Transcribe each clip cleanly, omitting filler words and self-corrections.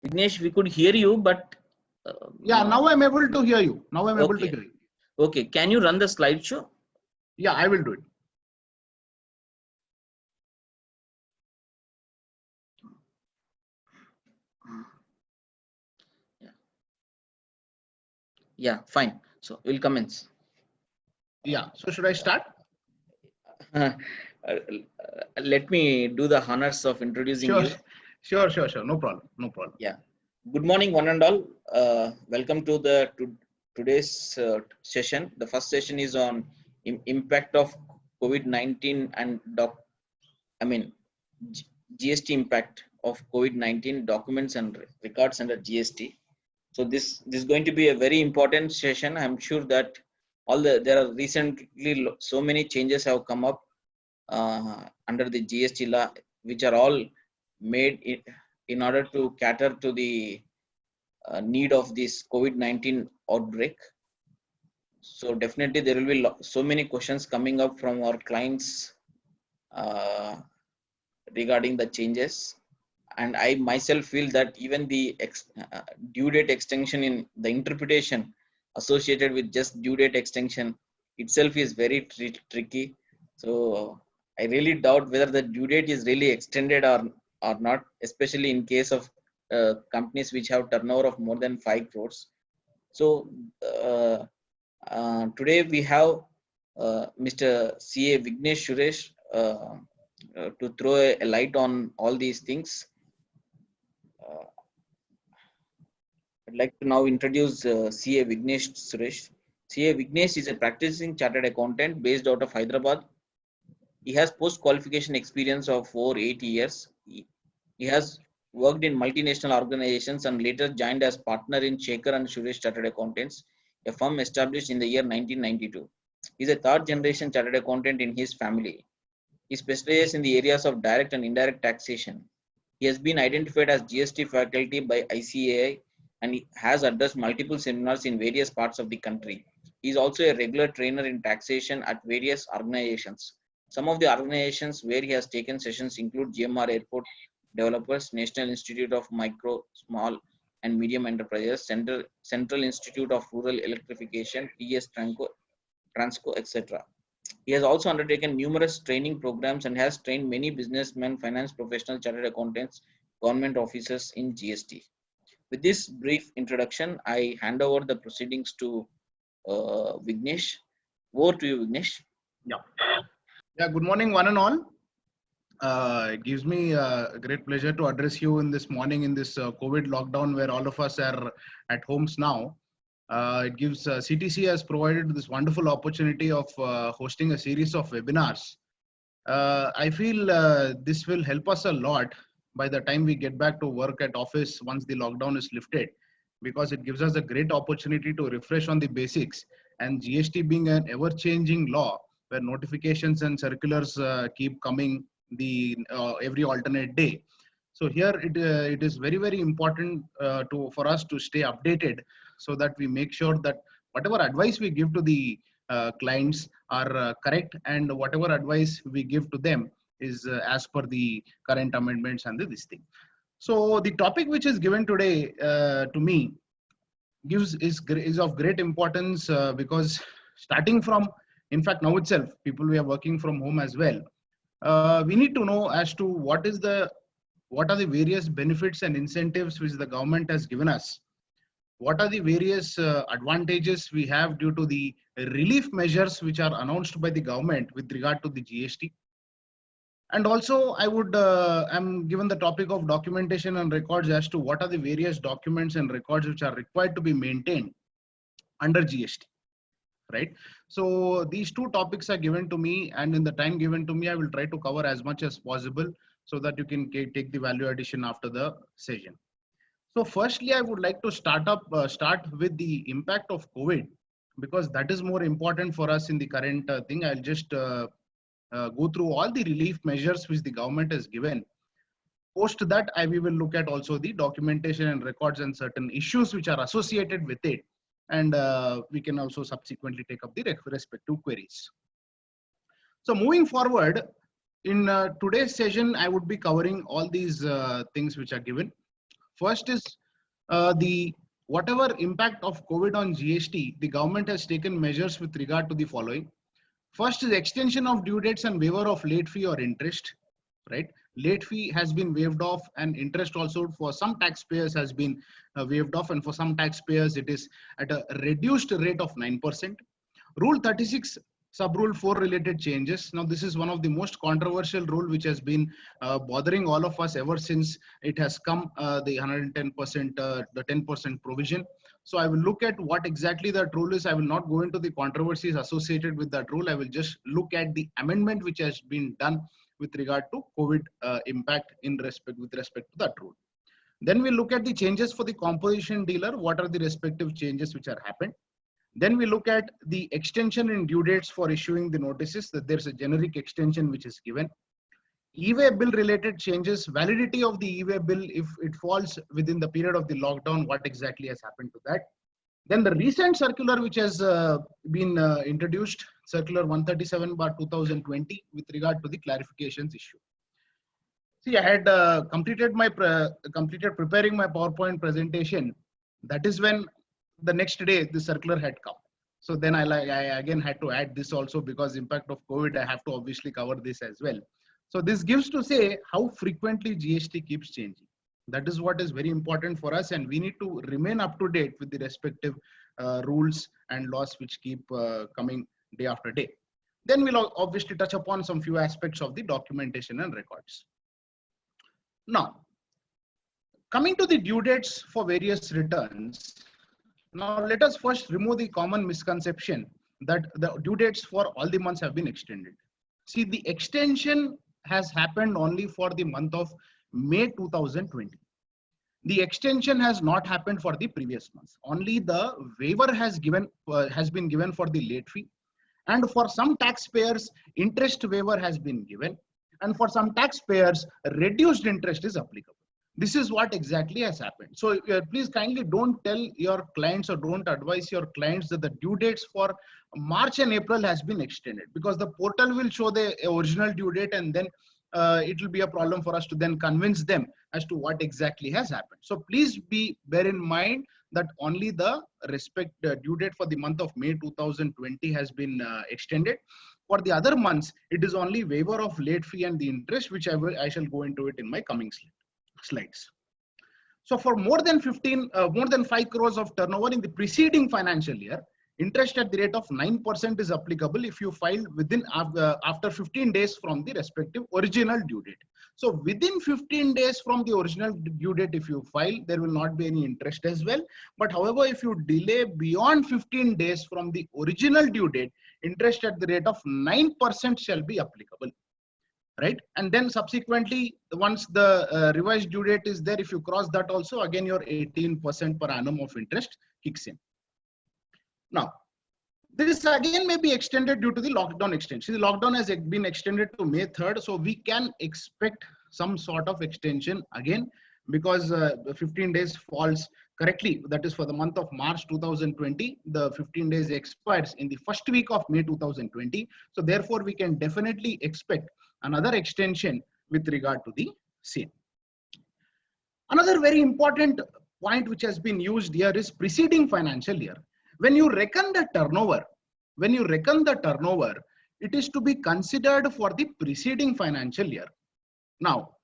Vignesh, we could hear you, but yeah, now I'm able to hear you. Now I'm able to okay. hear you. Okay, can you run the slideshow? Yeah, I will do it. Yeah, fine. So we'll commence. Yeah. So should I start? Let me do the honors of introducing Sure. you. Sure. No problem. No problem. Yeah. Good morning, one and all. Welcome to the today's session. The first session is on impact of COVID-19 and GST impact of COVID-19 documents and records under GST. So this is going to be a very important session. I'm sure that there are recently so many changes have come up under the GST law, which are all made in order to cater to the need of this COVID-19 outbreak. So definitely there will be so many questions coming up from our clients uh, regarding the changes. And I myself feel that even the due date extension in the interpretation associated with just due date extension itself is very tricky. So I really doubt whether the due date is really extended or not, especially in case of companies which have turnover of more than 5 crores. So uh, today we have Mr. CA Vignesh Suresh to throw a light on all these things. I'd like to now introduce CA Vignesh Suresh. CA Vignesh is a practicing chartered accountant based out of Hyderabad. He has post-qualification experience of over 8 years. He has worked in multinational organizations and later joined as partner in Shekhar and Suresh Chartered Accountants, a firm established in the year 1992. He is a third generation chartered accountant in his family. He specializes in the areas of direct and indirect taxation. He has been identified as GST faculty by ICAI and he has addressed multiple seminars in various parts of the country. He is also a regular trainer in taxation at various organizations. Some of the organizations where he has taken sessions include GMR Airport Developers, National Institute of Micro, Small and Medium Enterprises, Central Institute of Rural Electrification, TS Transco, etc. He has also undertaken numerous training programs and has trained many businessmen, finance professionals, chartered accountants, government officers in GST. With this brief introduction, I hand over the proceedings to Vignesh. Over to you, Vignesh. Yeah. Yeah. Good morning, one and all. It gives me a great pleasure to address you in this morning in this COVID lockdown where all of us are at homes now. It gives CTC has provided this wonderful opportunity of hosting a series of webinars. I feel this will help us a lot by the time we get back to work at office once the lockdown is lifted, because it gives us a great opportunity to refresh on the basics. And GST being an ever-changing law where notifications and circulars keep coming the every alternate day. So here it is very important for us to stay updated so that we make sure that whatever advice we give to the clients are correct, and whatever advice we give to them is as per the current amendments and this thing. So the topic which is given today to me is of great importance because starting from, in fact, now itself, people we are working from home as well. We need to know as to what are the various benefits and incentives which the government has given us. What are the various advantages we have due to the relief measures which are announced by the government with regard to the GST. And also, I'm given the topic of documentation and records as to what are the various documents and records which are required to be maintained under GST, right? So these two topics are given to me, and in the time given to me, I will try to cover as much as possible so that you can take the value addition after the session. So firstly, I would like to start with the impact of COVID, because that is more important for us in the current thing. I'll just go through all the relief measures which the government has given. Post that, we will look at also the documentation and records and certain issues which are associated with it. And we can also subsequently take up the respective queries. So moving forward, in today's session, I would be covering all these things which are given. First is the whatever impact of COVID on GST, the government has taken measures with regard to the following. First is extension of due dates and waiver of late fee or interest, right? Late fee has been waived off, and interest also for some taxpayers has been waived off, and for some taxpayers it is at a reduced rate of 9%. Rule 36 sub rule 4 related changes. Now this is one of the most controversial rule which has been bothering all of us ever since it has come, the 110%, the 10% provision. So I will look at what exactly that rule is. I will not go into the controversies associated with that rule. I will just look at the amendment which has been done with regard to COVID impact with respect to that rule. Then we look at the changes for the composition dealer. What are the respective changes which are happened? Then we look at the extension in due dates for issuing the notices, that there's a generic extension which is given. E-way bill related changes, validity of the e-way bill if it falls within the period of the lockdown, what exactly has happened to that. Then the recent circular which has been introduced, circular 137/2020 with regard to the clarifications issue. See, I had completed preparing my PowerPoint presentation. That is when the next day the circular had come. So then I again had to add this also, because impact of COVID, I have to obviously cover this as well. So this gives to say how frequently GST keeps changing. That is what is very important for us, and we need to remain up to date with the respective rules and laws which keep coming day after day. Then we'll obviously touch upon some few aspects of the documentation and records. Now, coming to the due dates for various returns. Now, let us first remove the common misconception that the due dates for all the months have been extended. See, the extension has happened only for the month of May 2020. The extension has not happened for the previous months. Only the waiver has been given for the late fee, and for some taxpayers, interest waiver has been given, and for some taxpayers, reduced interest is applicable. This is what exactly has happened. So please kindly don't tell your clients or don't advise your clients that the due dates for March and April has been extended, because the portal will show the original due date, and then it will be a problem for us to then convince them as to what exactly has happened. So please bear in mind that only the due date for the month of May 2020 has been extended. For the other months, it is only waiver of late fee and the interest, which I shall go into it in my coming slides. So for more than 5 crores of turnover in the preceding financial year, interest at the rate of 9% is applicable if you file within after 15 days from the respective original due date. So within 15 days from the original due date, if you file, there will not be any interest as well. But however, if you delay beyond 15 days from the original due date, interest at the rate of 9% shall be applicable. Right? And then subsequently, once the revised due date is there, if you cross that also, again your 18% per annum of interest kicks in. Now, this again may be extended due to the lockdown extension. The lockdown has been extended to May 3rd, so we can expect some sort of extension again, because 15 days falls correctly. That is for the month of March 2020. The 15 days expires in the first week of May 2020. So therefore, we can definitely expect another extension with regard to the same. Another very important point which has been used here is preceding financial year. When you reckon the turnover, it is to be considered for the preceding financial year. Now,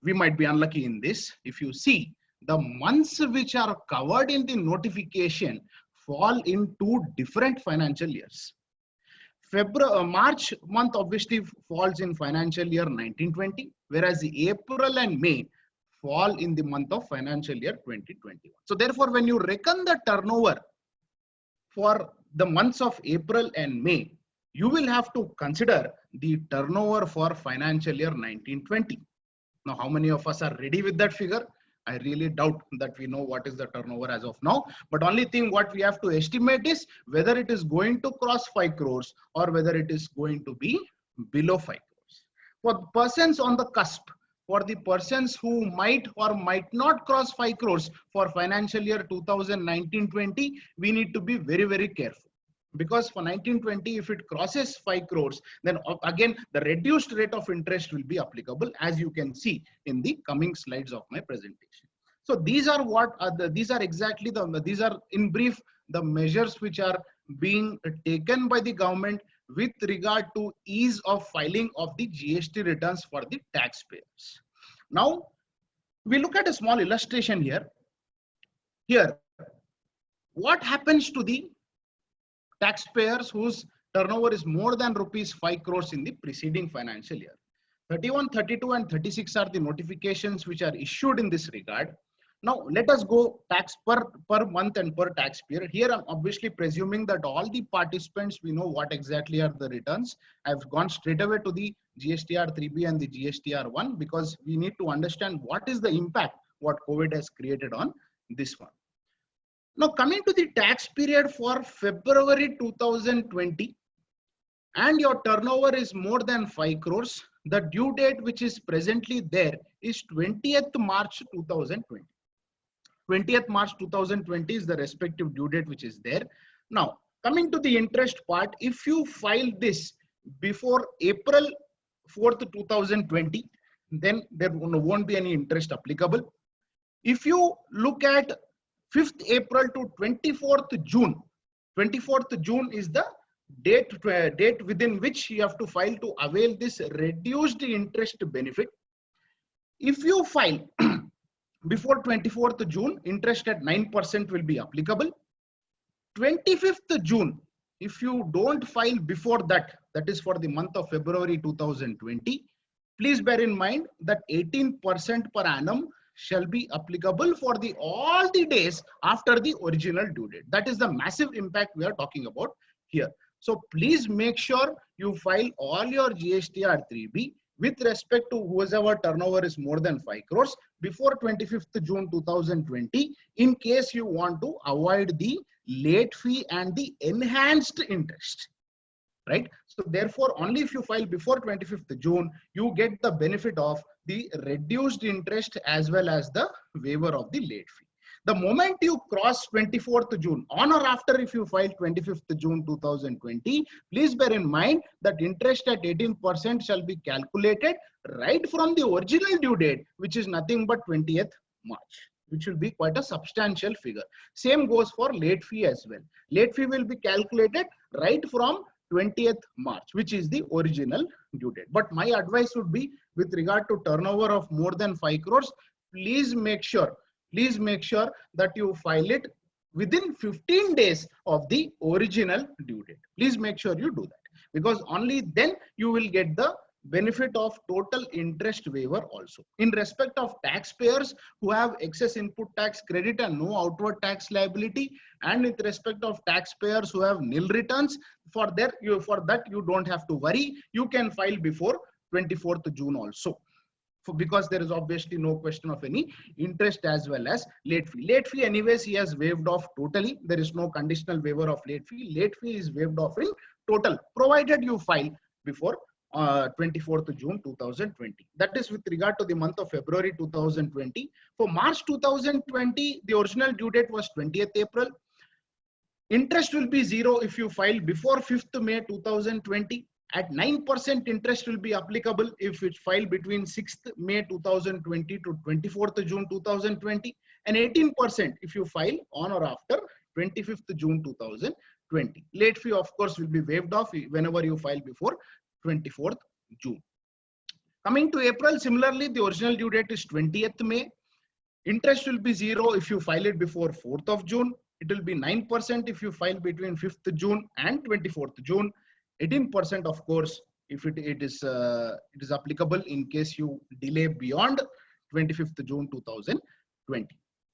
we might be unlucky in this. If you see, the months which are covered in the notification fall in two different financial years. March month obviously falls in financial year 1920, whereas April and May fall in the month of financial year 2021. So therefore, when you reckon the turnover for the months of April and May, you will have to consider the turnover for financial year 1920. Now, how many of us are ready with that figure? I really doubt that we know what is the turnover as of now. But only thing what we have to estimate is whether it is going to cross 5 crores or whether it is going to be below 5 crores. For persons on the cusp, for the persons who might or might not cross 5 crores for financial year 2019-20, we need to be very, very careful. Because for 1920, if it crosses 5 crores, then again, the reduced rate of interest will be applicable, as you can see in the coming slides of my presentation. So these are what are these are exactly these are in brief the measures which are being taken by the government with regard to ease of filing of the GST returns for the taxpayers. Now we look at a small illustration here. Here, what happens to the taxpayers whose turnover is more than rupees 5 crores in the preceding financial year? 31, 32 and 36 are the notifications which are issued in this regard. Now let us go tax per month and per tax period. Here I'm obviously presuming that all the participants, we know what exactly are the returns. I've gone straight away to the GSTR 3B and the GSTR 1 because we need to understand what is the impact what COVID has created on this one. Now coming to the tax period for February 2020 and your turnover is more than 5 crores, the due date which is presently there is 20th March 2020. 20th March 2020 is the respective due date which is there. Now, coming to the interest part, if you file this before April 4th, 2020, then there won't be any interest applicable. If you look at 5th April to 24th June, 24th June is the date within which you have to file to avail this reduced interest benefit. If you file before 24th June, interest at 9% will be applicable. 25th June, if you don't file before that, that is for the month of February 2020, please bear in mind that 18% per annum shall be applicable for the all the days after the original due date. That is the massive impact we are talking about here. So please make sure you file all your GSTR 3B with respect to whoever turnover is more than 5 crores before 25th June 2020 in case you want to avoid the late fee and the enhanced interest, right? So therefore, only if you file before 25th June, you get the benefit of the reduced interest as well as the waiver of the late fee. The moment you cross 24th June, on or after if you file 25th June 2020, please bear in mind that interest at 18% shall be calculated right from the original due date, which is nothing but 20th March, which will be quite a substantial figure. Same goes for late fee as well. Late fee will be calculated right from 20th March, which is the original due date. But my advice would be with regard to turnover of more than 5 crores, please make sure that you file it within 15 days of the original due date. Please make sure you do that because only then you will get the benefit of total interest waiver also. In respect of taxpayers who have excess input tax credit and no outward tax liability, and with respect of taxpayers who have nil returns, for that you don't have to worry. You can file before 24th June also. Because there is obviously no question of any interest as well as late fee. Late fee anyways he has waived off totally. There is no conditional waiver of late fee. Late fee is waived off in total, provided you file before 24th June 2020. That is with regard to the month of February 2020. For March 2020, the original due date was 20th April. Interest will be zero if you file before 5th May 2020. At 9% interest will be applicable if it filed between 6th May 2020 to 24th June 2020, and 18% if you file on or after 25th June 2020. Late fee of course will be waived off whenever you file before 24th June. Coming to April, similarly the original due date is 20th May. Interest will be zero if you file it before 4th of June. It will be 9% if you file between 5th June and 24th June. 18% of course if it is applicable in case you delay beyond 25th June 2020.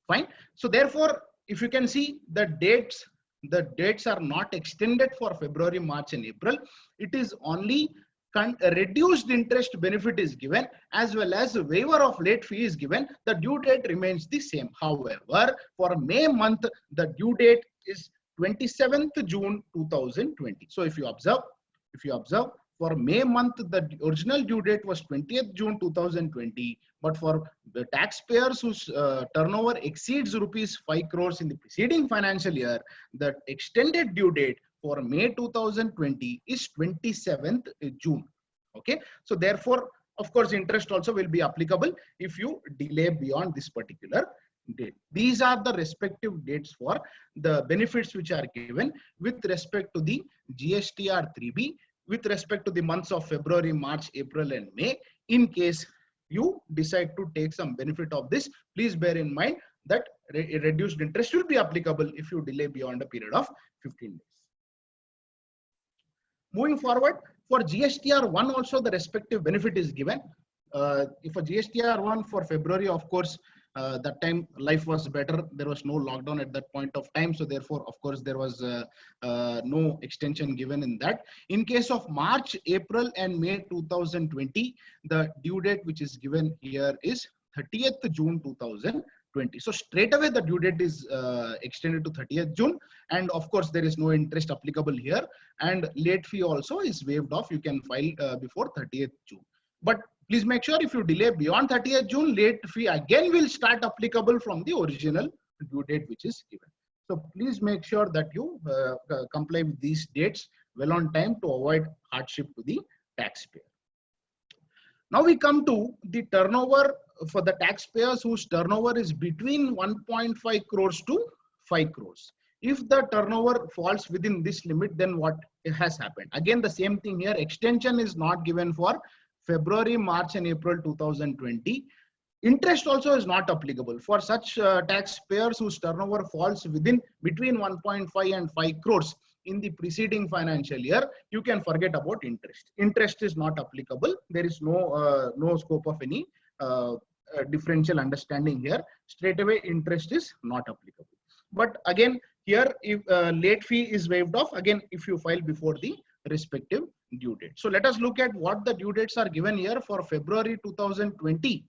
Fine. So therefore, if you can see the dates are not extended for February, March and April. It is only a reduced interest benefit is given as well as a waiver of late fee is given. The due date remains the same. However, for May month, the due date is 27th June 2020. So if you observe, for May month, the original due date was 20th June 2020. But for the taxpayers whose turnover exceeds rupees 5 crores in the preceding financial year, the extended due date for May 2020 is 27th June. Okay. So therefore, of course, interest also will be applicable if you delay beyond this particular date. These are the respective dates for the benefits which are given with respect to the GSTR 3B, with respect to the months of February, March, April, and May. In case you decide to take some benefit of this, please bear in mind that reduced interest will be applicable if you delay beyond a period of 15 days. Moving forward, for GSTR1 also the respective benefit is given. If a GSTR1 for February, of course, that time life was better. There was no lockdown at that point of time. So therefore, of course, there was no extension given in that. In case of March, April, and May 2020, the due date which is given here is 30th June 2020. So straight away the due date is extended to 30th June. And of course, there is no interest applicable here. And late fee also is waived off. You can file before 30th June. But please make sure if you delay beyond 30th June, late fee again will start applicable from the original due date which is given. So please make sure that you comply with these dates well on time to avoid hardship to the taxpayer. Now we come to the turnover for the taxpayers whose turnover is between 1.5 crores to 5 crores. If the turnover falls within this limit, then what has happened? Again, the same thing here. Extension is not given for February, March, and April 2020. Interest also is not applicable for such taxpayers whose turnover falls between 1.5 and 5 crores in the preceding financial year. You can forget about interest. Interest is not applicable. There is no scope of any differential understanding here. Straight away, interest is not applicable. But again, here if late fee is waived off, again if you file before the respective due date. So let us look at what the due dates are given here for February 2020.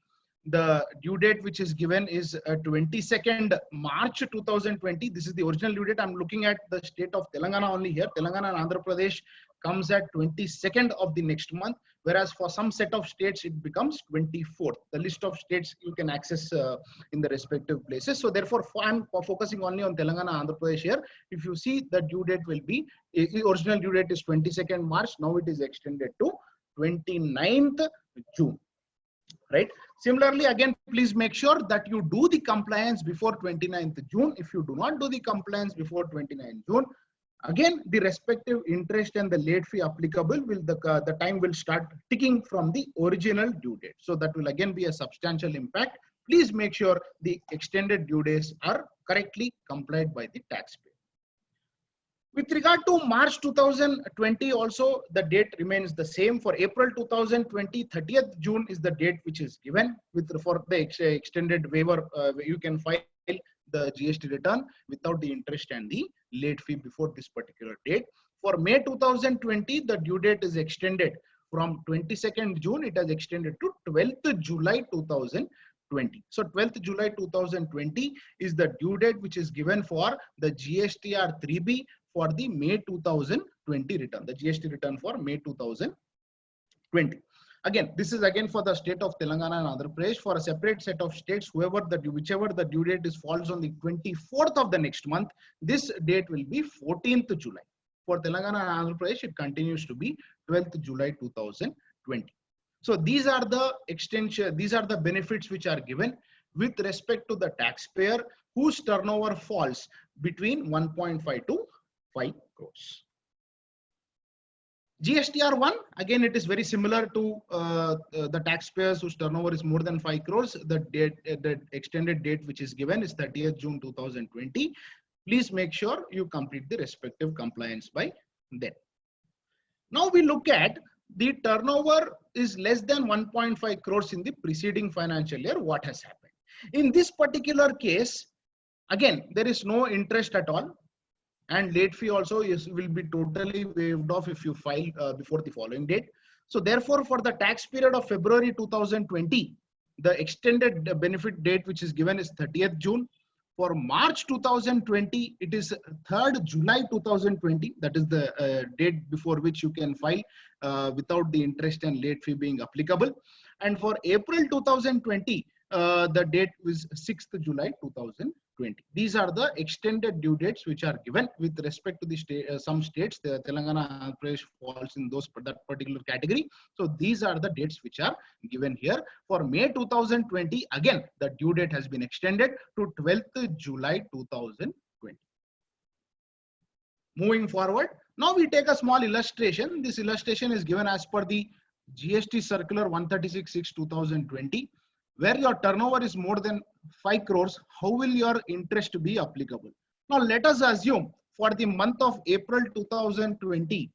The due date which is given is 22nd March 2020. This is the original due date. I'm looking at the state of Telangana only here. Telangana and Andhra Pradesh comes at 22nd of the next month, whereas for some set of states it becomes 24th. The list of states you can access in the respective places. So therefore, I'm focusing only on Telangana and Andhra Pradesh here. If you see, the due date will be, original due date is 22nd March. Now it is extended to 29th June. Right. Similarly, again, please make sure that you do the compliance before 29th June. If you do not do the compliance before 29th June, again, the respective interest and the late fee applicable will the time will start ticking from the original due date. So that will again be a substantial impact. Please make sure the extended due dates are correctly complied by the taxpayer. With regard to March 2020, also the date remains the same. For April 2020, 30th June is the date which is given. For the extended waiver, you can file the GST return without the interest and the late fee before this particular date. For May 2020, the due date is extended from 22nd June. It has extended to 12th July 2020. So 12th July 2020 is the due date which is given for the GSTR 3B for the May 2020 return, the GST return for May 2020. Again, this is again for the state of Telangana and Andhra Pradesh. For a separate set of states, whichever the due date is falls on the 24th of the next month, this date will be 14th July. For Telangana and Andhra Pradesh, it continues to be 12th July 2020. So these are the extension, these are the benefits which are given with respect to the taxpayer whose turnover falls between 1.5 to 5 crores. GSTR1, again, it is very similar to the taxpayers whose turnover is more than 5 crores. The extended date which is given is 30th June 2020. Please make sure you complete the respective compliance by then. Now we look at the turnover is less than 1.5 crores in the preceding financial year. What has happened? In this particular case, again, there is no interest at all. And late fee also will be totally waived off if you file before the following date. So therefore, for the tax period of February 2020, the extended benefit date which is given is 30th June. For March 2020, it is 3rd July 2020. That is the date before which you can file without the interest and late fee being applicable. And for April 2020, the date was 6th July 2020. These are the extended due dates which are given with respect to the state, some states. The Telangana, Andhra Pradesh falls in that particular category. So these are the dates which are given here. For May 2020, again the due date has been extended to 12th July 2020. Moving forward, now we take a small illustration. This illustration is given as per the GST Circular 136/2020, where your turnover is more than 5 crores. How will your interest be applicable? Now let us assume for the month of April 2020,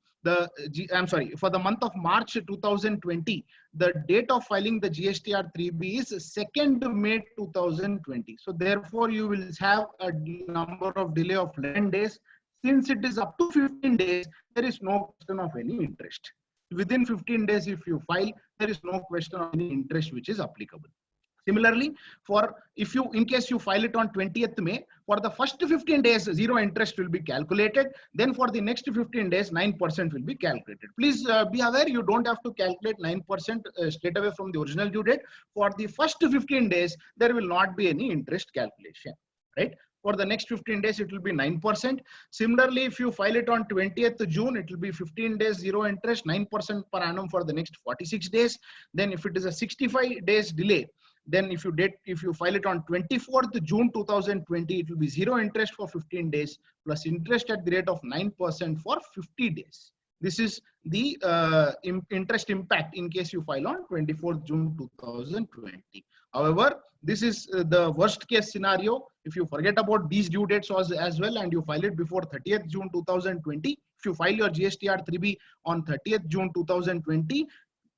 for the month of March 2020, the date of filing the GSTR 3B is 2nd May 2020. So therefore, you will have a number of delay of 11 days. Since it is up to 15 days, there is no question of any interest. Within 15 days, if you file, there is no question of any interest which is applicable. Similarly, in case you file it on 20th May, for the first 15 days, zero interest will be calculated. Then for the next 15 days, 9% will be calculated. Please be aware, you don't have to calculate 9% straight away from the original due date. For the first 15 days, there will not be any interest calculation, right? For the next 15 days, it will be 9%. Similarly, if you file it on 20th June, it will be 15 days, zero interest, 9% per annum for the next 46 days. Then if it is a 65 days delay, then if you file it on 24th June 2020, it will be zero interest for 15 days plus interest at the rate of 9% for 50 days. This is the interest impact in case you file on 24th June 2020. However, this is the worst case scenario. If you forget about these due dates as well and you file it before 30th June 2020, if you file your GSTR 3B on 30th June 2020,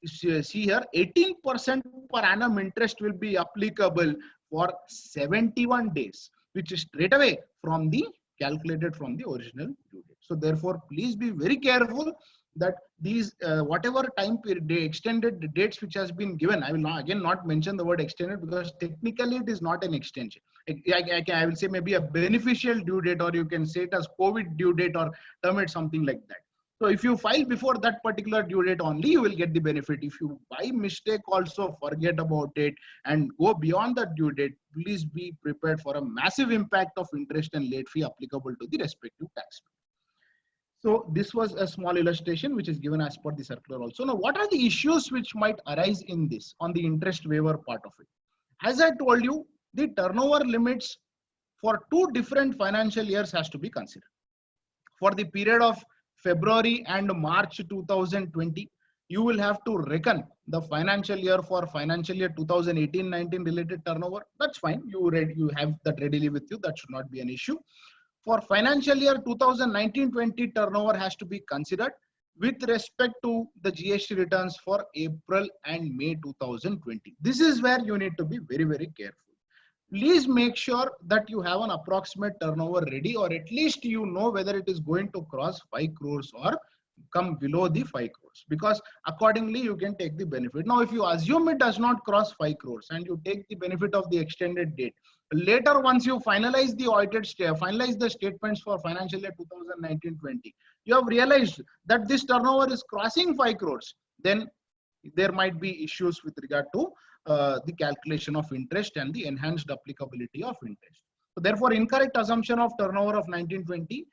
see here 18% per annum interest will be applicable for 71 days, which is straight away from the calculated from the original due date. So therefore, please be very careful that these whatever time period, the extended dates which has been given, I will not mention the word extended because technically it is not an extension. I will say maybe a beneficial due date, or you can say it as COVID due date or term it something like that. So if you file before that particular due date only, you will get the benefit. If you by mistake also forget about it and go beyond the due date, please be prepared for a massive impact of interest and late fee applicable to the respective taxpayer. So this was a small illustration which is given as per the circular also. Now, what are the issues which might arise in this on the interest waiver part of it? As I told you, the turnover limits for 2 different financial years has to be considered. For the period of February and March 2020, you will have to reckon the financial year for financial year 2018-19 related turnover. That's fine. You have that readily with you. That should not be an issue. For financial year 2019-20 turnover has to be considered with respect to the GST returns for April and May 2020. This is where you need to be very, very careful. Please make sure that you have an approximate turnover ready, or at least you know whether it is going to cross 5 crores or come below the 5 crores, because accordingly you can take the benefit. Now, if you assume it does not cross 5 crores and you take the benefit of the extended date, later once you finalize the statements for financial year 2019-20, you have realized that this turnover is crossing 5 crores, then there might be issues with regard to the calculation of interest and the enhanced applicability of interest. So therefore, incorrect assumption of turnover of 19-20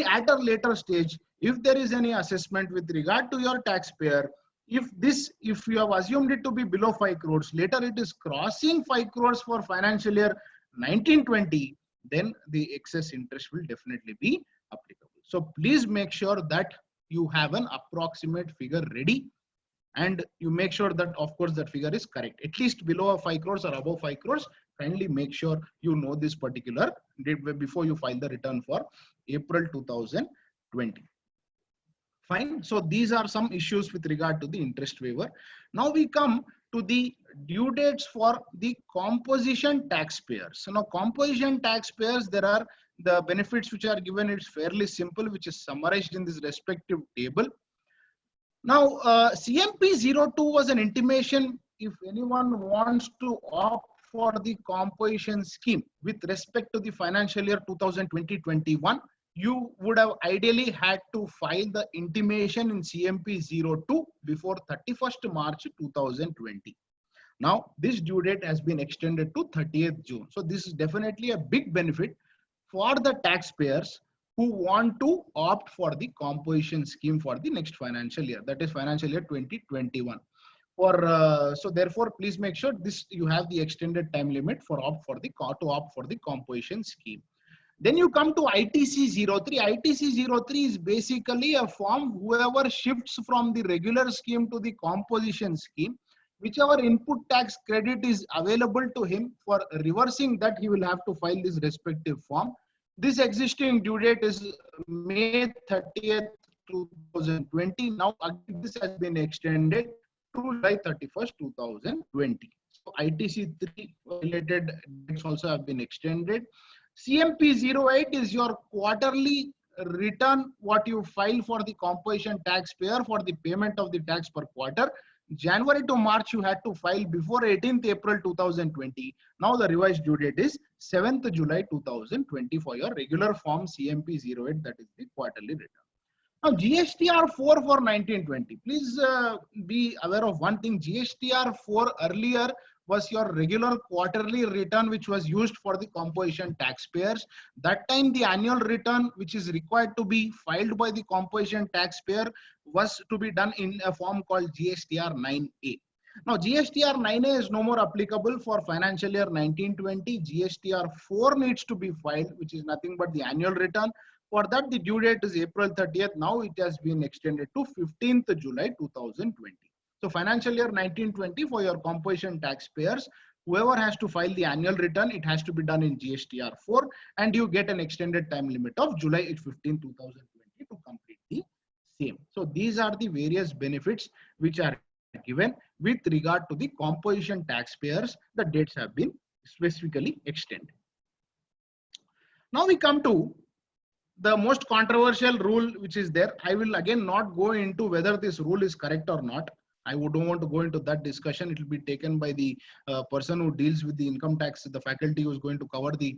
at a later stage, if there is any assessment with regard to your taxpayer, if you have assumed it to be below 5 crores, later it is crossing 5 crores for financial year 19-20, then the excess interest will definitely be applicable. So please make sure that you have an approximate figure ready, and you make sure that, of course, that figure is correct. At least below 5 crores or above 5 crores, kindly make sure you know this particular date before you file the return for April 2020. Fine. So these are some issues with regard to the interest waiver. Now we come to the due dates for the composition taxpayers. So now composition taxpayers, there are the benefits which are given. It's fairly simple, which is summarized in this respective table. Now, CMP 02 was an intimation if anyone wants to opt for the composition scheme with respect to the financial year 2020-21, you would have ideally had to file the intimation in CMP 02 before 31st March 2020. Now, this due date has been extended to 30th June. So this is definitely a big benefit for the taxpayers who want to opt for the composition scheme for the next financial year, that is financial year 2021. So therefore, please make sure this you have the extended time limit for opt for the composition scheme. Then you come to ITC03. ITC03 is basically a form whoever shifts from the regular scheme to the composition scheme, whichever input tax credit is available to him, for reversing that he will have to file this respective form. This existing due date is May 30th, 2020. Now again, this has been extended to July 31st, 2020. So ITC3 related dates also have been extended. CMP08 is your quarterly return, what you file for the composition taxpayer for the payment of the tax per quarter. January to March you had to file before 18th April 2020. Now the revised due date is 7th July 2020 for your regular form CMP08, that is the quarterly return. Now GSTR 4 for 1920. Please be aware of one thing. GSTR 4 earlier was your regular quarterly return which was used for the composition taxpayers. That time the annual return which is required to be filed by the composition taxpayer was to be done in a form called GSTR 9A. Now GSTR 9A is no more applicable for financial year 1920. GSTR 4 needs to be filed, which is nothing but the annual return. For that, the due date is April 30th. Now it has been extended to 15th July 2020. So financial year 1920 for your composition taxpayers, whoever has to file the annual return, it has to be done in GSTR 4, and you get an extended time limit of July 15, 2020 to complete the same. So these are the various benefits which are given with regard to the composition taxpayers. The dates have been specifically extended. Now we come to the most controversial rule which is there. I will again not go into whether this rule is correct or not. I don't want to go into that discussion. It will be taken by the person who deals with the income tax, the faculty who is going to cover the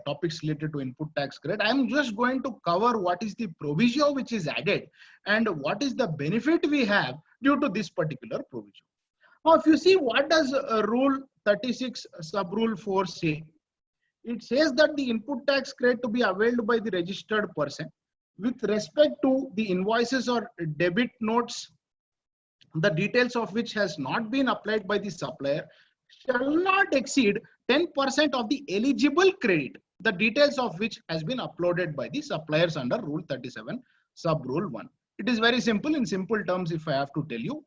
topics related to input tax credit. I am just going to cover what is the proviso which is added and what is the benefit we have due to this particular proviso. Now, if you see, what does Rule 36 sub rule 4 say? It says that the input tax credit to be availed by the registered person with respect to the invoices or debit notes, the details of which has not been applied by the supplier, shall not exceed 10% of the eligible credit, the details of which has been uploaded by the suppliers under Rule 37 sub rule 1. It is very simple. In simple terms, if I have to tell you,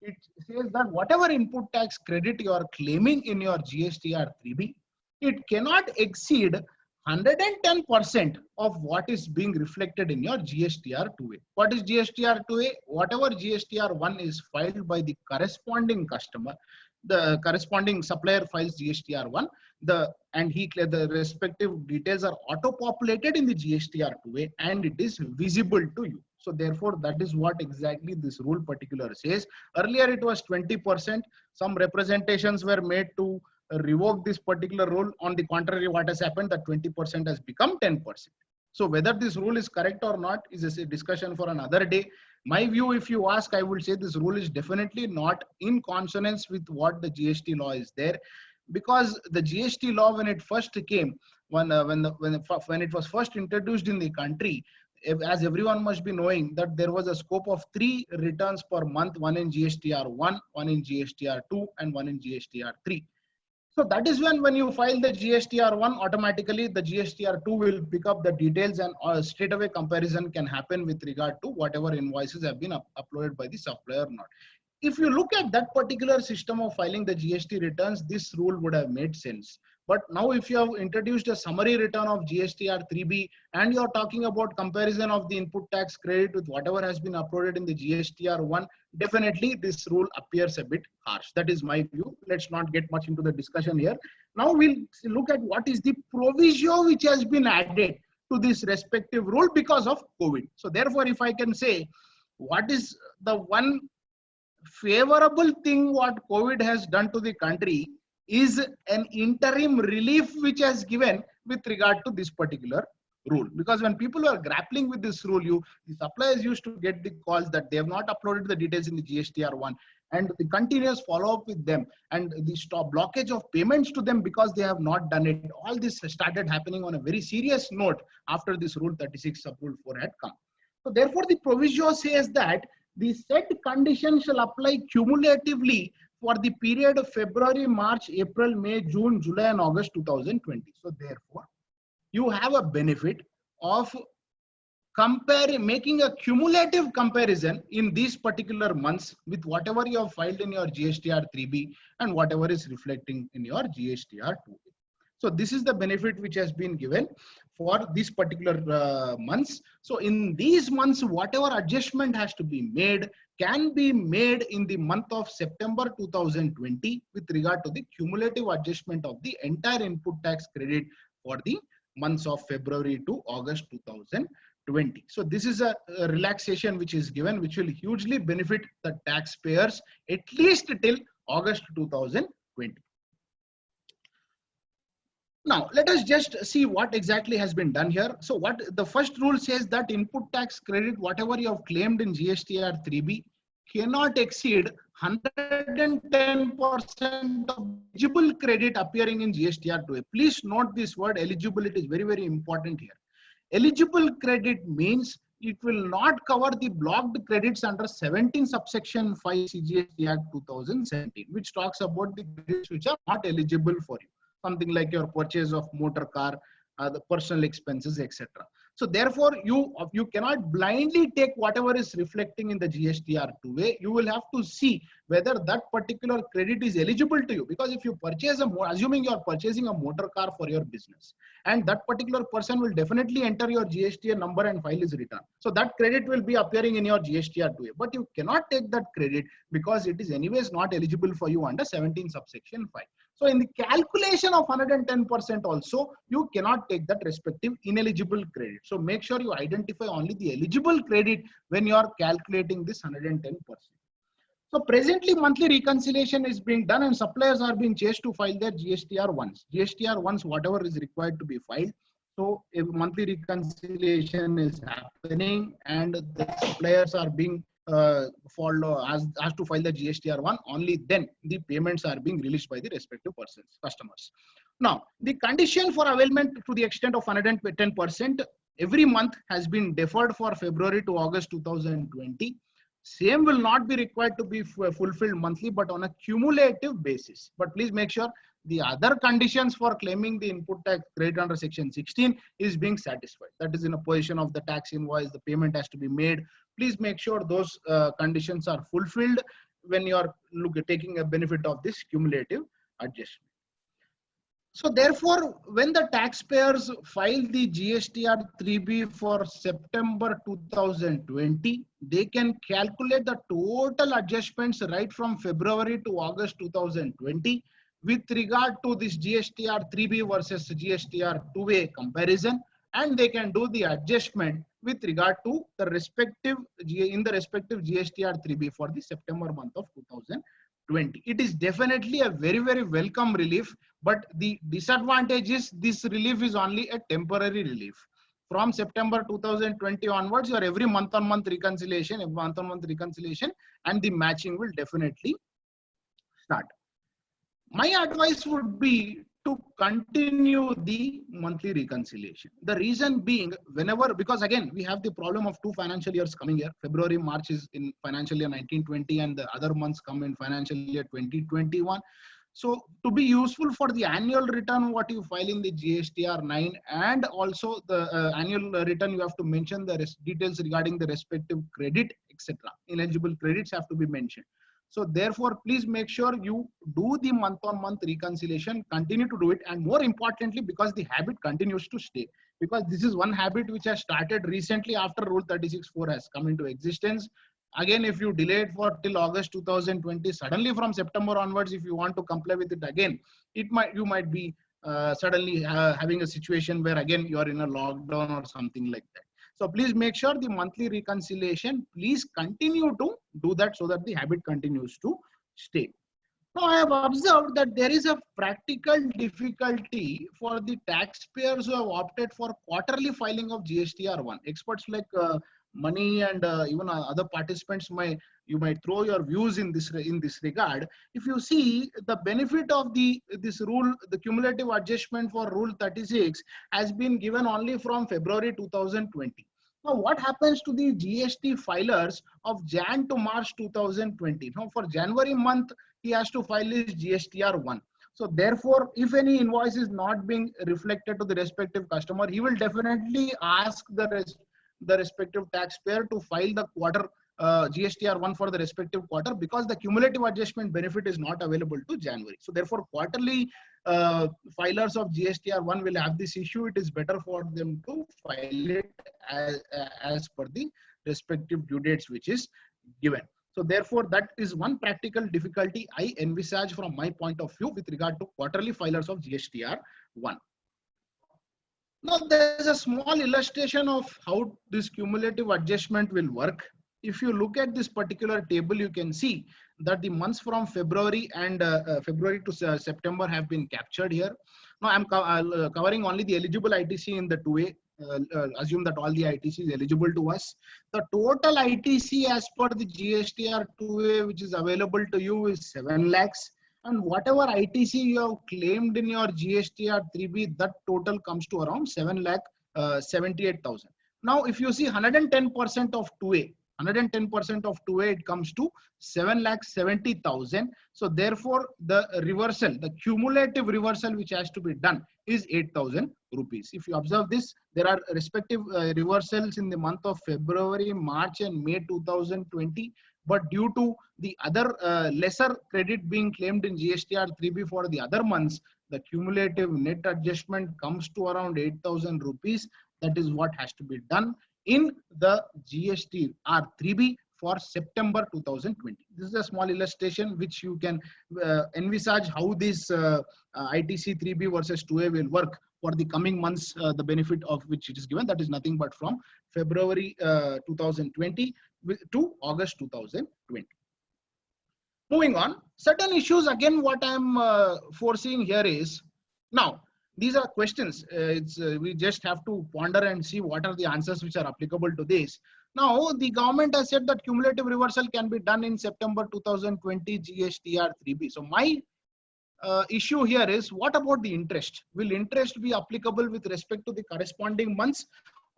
it says that whatever input tax credit you are claiming in your GSTR 3B, it cannot exceed 110% of what is being reflected in your GSTR 2A. What is GSTR 2A? Whatever GSTR 1 is filed by the corresponding customer, the corresponding supplier files GSTR 1, the respective details are auto-populated in the GSTR 2A and it is visible to you. So therefore, that is what exactly this rule particular says. Earlier it was 20%. Some representations were made to revoke this particular rule. On the contrary, what has happened, that 20% has become 10%. So whether this rule is correct or not is a discussion for another day. My view, if you ask, I would say this rule is definitely not in consonance with what the GST law is there, because the GST law, when it first came, when it was first introduced in the country, as everyone must be knowing, that there was a scope of 3 returns per month, one in GSTR 1, one in GSTR 2, and one in GSTR 3. So that is when you file the GSTR 1, automatically the GSTR 2 will pick up the details and straight away comparison can happen with regard to whatever invoices have been uploaded by the supplier or not. If you look at that particular system of filing the GST returns, this rule would have made sense. But now if you have introduced a summary return of GSTR 3B and you are talking about comparison of the input tax credit with whatever has been uploaded in the GSTR 1, definitely this rule appears a bit harsh. That is my view. Let's not get much into the discussion here. Now we'll look at what is the proviso which has been added to this respective rule because of COVID. So therefore, if I can say, what is the one favorable thing what COVID has done to the country is an interim relief which has given with regard to this particular rule. Because when people are grappling with this rule, the suppliers used to get the calls that they have not uploaded the details in the GSTR 1. and the continuous follow-up with them and the stop blockage of payments to them because they have not done it. All this started happening on a very serious note after this Rule 36 sub Rule 4 had come. So therefore, the proviso says that the said condition shall apply cumulatively for the period of February, March, April, May, June, July, and August 2020. So therefore, you have a benefit of making a cumulative comparison in these particular months with whatever you have filed in your GSTR 3B and whatever is reflecting in your GSTR 2A. So this is the benefit which has been given for these particular months. So in these months, whatever adjustment has to be made can be made in the month of September 2020 with regard to the cumulative adjustment of the entire input tax credit for the months of February to August 2020. So this is a relaxation which is given, which will hugely benefit the taxpayers at least till August 2020. Now, let us just see what exactly has been done here. So what the first rule says that input tax credit, whatever you have claimed in GSTR 3B, cannot exceed 110% of eligible credit appearing in GSTR 2A. Please note this word eligible. It is very, very important here. Eligible credit means it will not cover the blocked credits under 17 subsection 5 CGST Act 2017, which talks about the credits which are not eligible for you. Something like your purchase of motor car, the personal expenses, etc. So therefore, you cannot blindly take whatever is reflecting in the GSTR 2A. You will have to see whether that particular credit is eligible to you. Because if you purchase assuming you are purchasing a motor car for your business, and that particular person will definitely enter your GSTR number and file his return. So that credit will be appearing in your GSTR 2A. But you cannot take that credit because it is anyways not eligible for you under 17 subsection 5. So in the calculation of 110% also, you cannot take that respective ineligible credit. So make sure you identify only the eligible credit when you are calculating this 110%. So presently monthly reconciliation is being done and suppliers are being chased to file their GSTR 1s. GSTR 1s, whatever is required to be filed. So if monthly reconciliation is happening and the suppliers are being as to file the GSTR 1, only then the payments are being released by the respective customers. Now, the condition for availment to the extent of 110% every month has been deferred for February to August 2020. Same will not be required to be fulfilled monthly, but on a cumulative basis. But please make sure the other conditions for claiming the input tax credit under section 16 is being satisfied. That is in a position of the tax invoice, the payment has to be made. Please make sure those conditions are fulfilled when you are taking a benefit of this cumulative adjustment. So therefore, when the taxpayers file the GSTR 3B for September 2020, they can calculate the total adjustments right from February to August 2020 with regard to this GSTR 3B versus GSTR 2A comparison, and they can do the adjustment with regard to the respective GSTR 3B for the September month of 2020. It is definitely a very, very welcome relief, but the disadvantage is this relief is only a temporary relief. From September 2020 onwards, your every month-on-month reconciliation, and the matching will definitely start. My advice would be to continue the monthly reconciliation. The reason being, because again, we have the problem of 2 financial years coming here. February, March is in financial year 1920 and the other months come in financial year 2021. So to be useful for the annual return, what you file in the GSTR 9 and also the annual return, you have to mention the details regarding the respective credit, etc. Ineligible credits have to be mentioned. So therefore, please make sure you do the month-on-month reconciliation, continue to do it, and more importantly, because the habit continues to stay. Because this is one habit which has started recently after Rule 36(4) has come into existence. Again, if you delay it for till August 2020, suddenly from September onwards, if you want to comply with it again, you might be suddenly having a situation where again you are in a lockdown or something like that. So please make sure the monthly reconciliation, please continue to do that so that the habit continues to stay. Now I have observed that there is a practical difficulty for the taxpayers who have opted for quarterly filing of GSTR 1. Experts like Money and even other participants you might throw your views in this regard. If you see the benefit of this rule, the cumulative adjustment for Rule 36 has been given only from February 2020. Now, what happens to the GST filers of Jan to March 2020? Now, for January month, he has to file his GSTR 1. So therefore, if any invoice is not being reflected to the respective customer, he will definitely ask the respective taxpayer to file the quarter GSTR 1 for the respective quarter, because the cumulative adjustment benefit is not available to January. So therefore, quarterly filers of GSTR 1 will have this issue. It is better for them to file it as per the respective due dates which is given. So therefore, that is one practical difficulty I envisage from my point of view with regard to quarterly filers of GSTR 1. Now, there is a small illustration of how this cumulative adjustment will work. If you look at this particular table, you can see that the months from February and February to September have been captured here. Now, I'm covering only the eligible ITC in the 2A. Assume that all the ITC is eligible to us. The total ITC as per the GSTR 2A which is available to you is 7 lakhs. And whatever ITC you have claimed in your GSTR 3B, that total comes to around 7,78,000. Now, if you see 110% of 2A, 110% of 2A, it comes to 7,70,000. So therefore, the reversal, the cumulative reversal which has to be done is 8,000 rupees. If you observe this, there are respective reversals in the month of February, March, and May 2020. But due to the other lesser credit being claimed in GSTR 3B for the other months, the cumulative net adjustment comes to around 8,000 rupees. That is what has to be done in the GSTR 3B for September 2020. This is a small illustration which you can envisage how this ITC 3B versus 2A will work for the coming months, the benefit of which it is given. That is nothing but from February 2020 to August 2020. Moving on, certain issues, again, what I'm foreseeing here is, now, these are questions. We just have to ponder and see what are the answers which are applicable to this. Now, the government has said that cumulative reversal can be done in September 2020 GSTR 3B. So my issue here is, what about the interest? Will interest be applicable with respect to the corresponding months,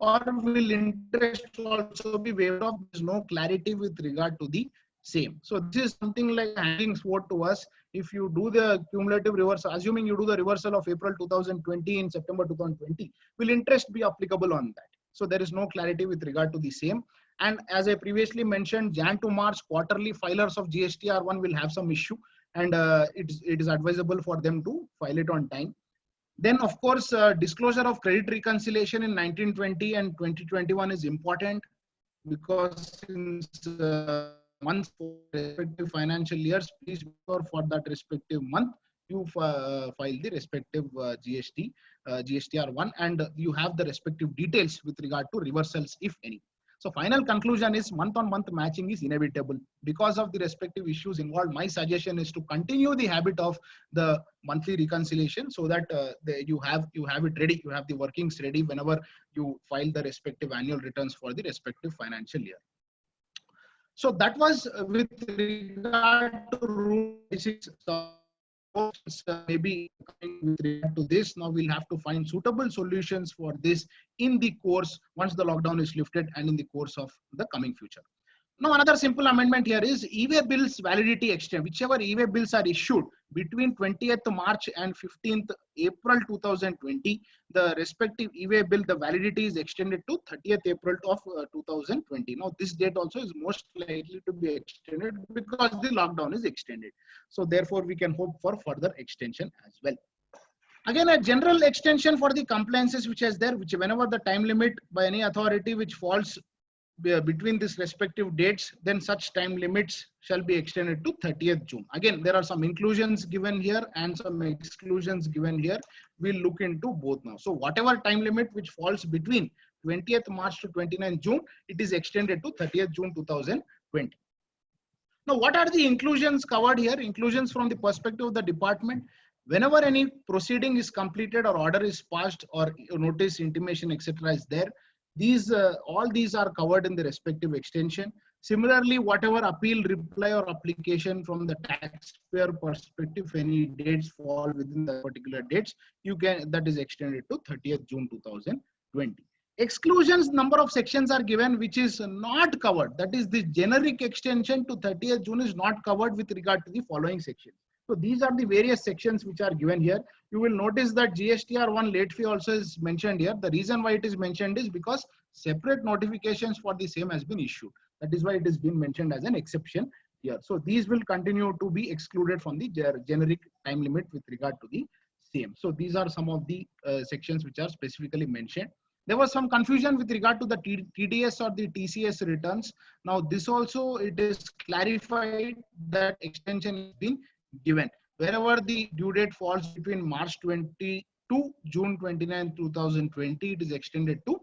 or will interest also be waived off? There's no clarity with regard to the same. So this is something like hanging sword to us. If you do the cumulative reversal, assuming you do the reversal of April 2020 in September 2020, will interest be applicable on that? So there is no clarity with regard to the same. And as I previously mentioned, Jan to March quarterly filers of GSTR 1 will have some issue, and it is advisable for them to file it on time. Then, of course, disclosure of credit reconciliation in 1920 and 2021 is important, because since months for respective financial years, please for that respective month you file the respective GSTR 1, and you have the respective details with regard to reversals, if any. So final conclusion is, month-on-month matching is inevitable because of the respective issues involved. My suggestion is to continue the habit of the monthly reconciliation, so that you have it ready, you have the workings ready whenever you file the respective annual returns for the respective financial year. So that was with regard to Rule 36. Maybe with regard to this, now we'll have to find suitable solutions for this in the course, once the lockdown is lifted and in the course of the coming future. Now, another simple amendment here is e-way bills validity extend. Whichever e-way bills are issued between 20th March and 15th April 2020, the respective e-way bill, the validity is extended to 30th April of 2020. Now, this date also is most likely to be extended because the lockdown is extended. So therefore, we can hope for further extension as well. Again, a general extension for the compliances which is there, which whenever the time limit by any authority which falls between these respective dates, then such time limits shall be extended to 30th June. Again, there are some inclusions given here and some exclusions given here. We'll look into both now. So whatever time limit which falls between 20th March to 29th June, it is extended to 30th June 2020. Now, what are the inclusions covered here? Inclusions from the perspective of the department. Whenever any proceeding is completed or order is passed or notice, intimation, etc. is there, These all these are covered in the respective extension. Similarly, whatever appeal, reply, or application from the taxpayer perspective, if any dates fall within the particular dates, you can, that is extended to 30th June 2020. Exclusions, number of sections are given which is not covered. That is, the generic extension to 30th June is not covered with regard to the following sections. So these are the various sections which are given here. You will notice that GSTR1 late fee also is mentioned here. The reason why it is mentioned is because separate notifications for the same has been issued. That is why it is being mentioned as an exception here. So these will continue to be excluded from the generic time limit with regard to the same. So these are some of the sections which are specifically mentioned. There was some confusion with regard to the TDS or the TCS returns. Now this also, it is clarified that extension has been given. Wherever the due date falls between March 20 to June 29, 2020, it is extended to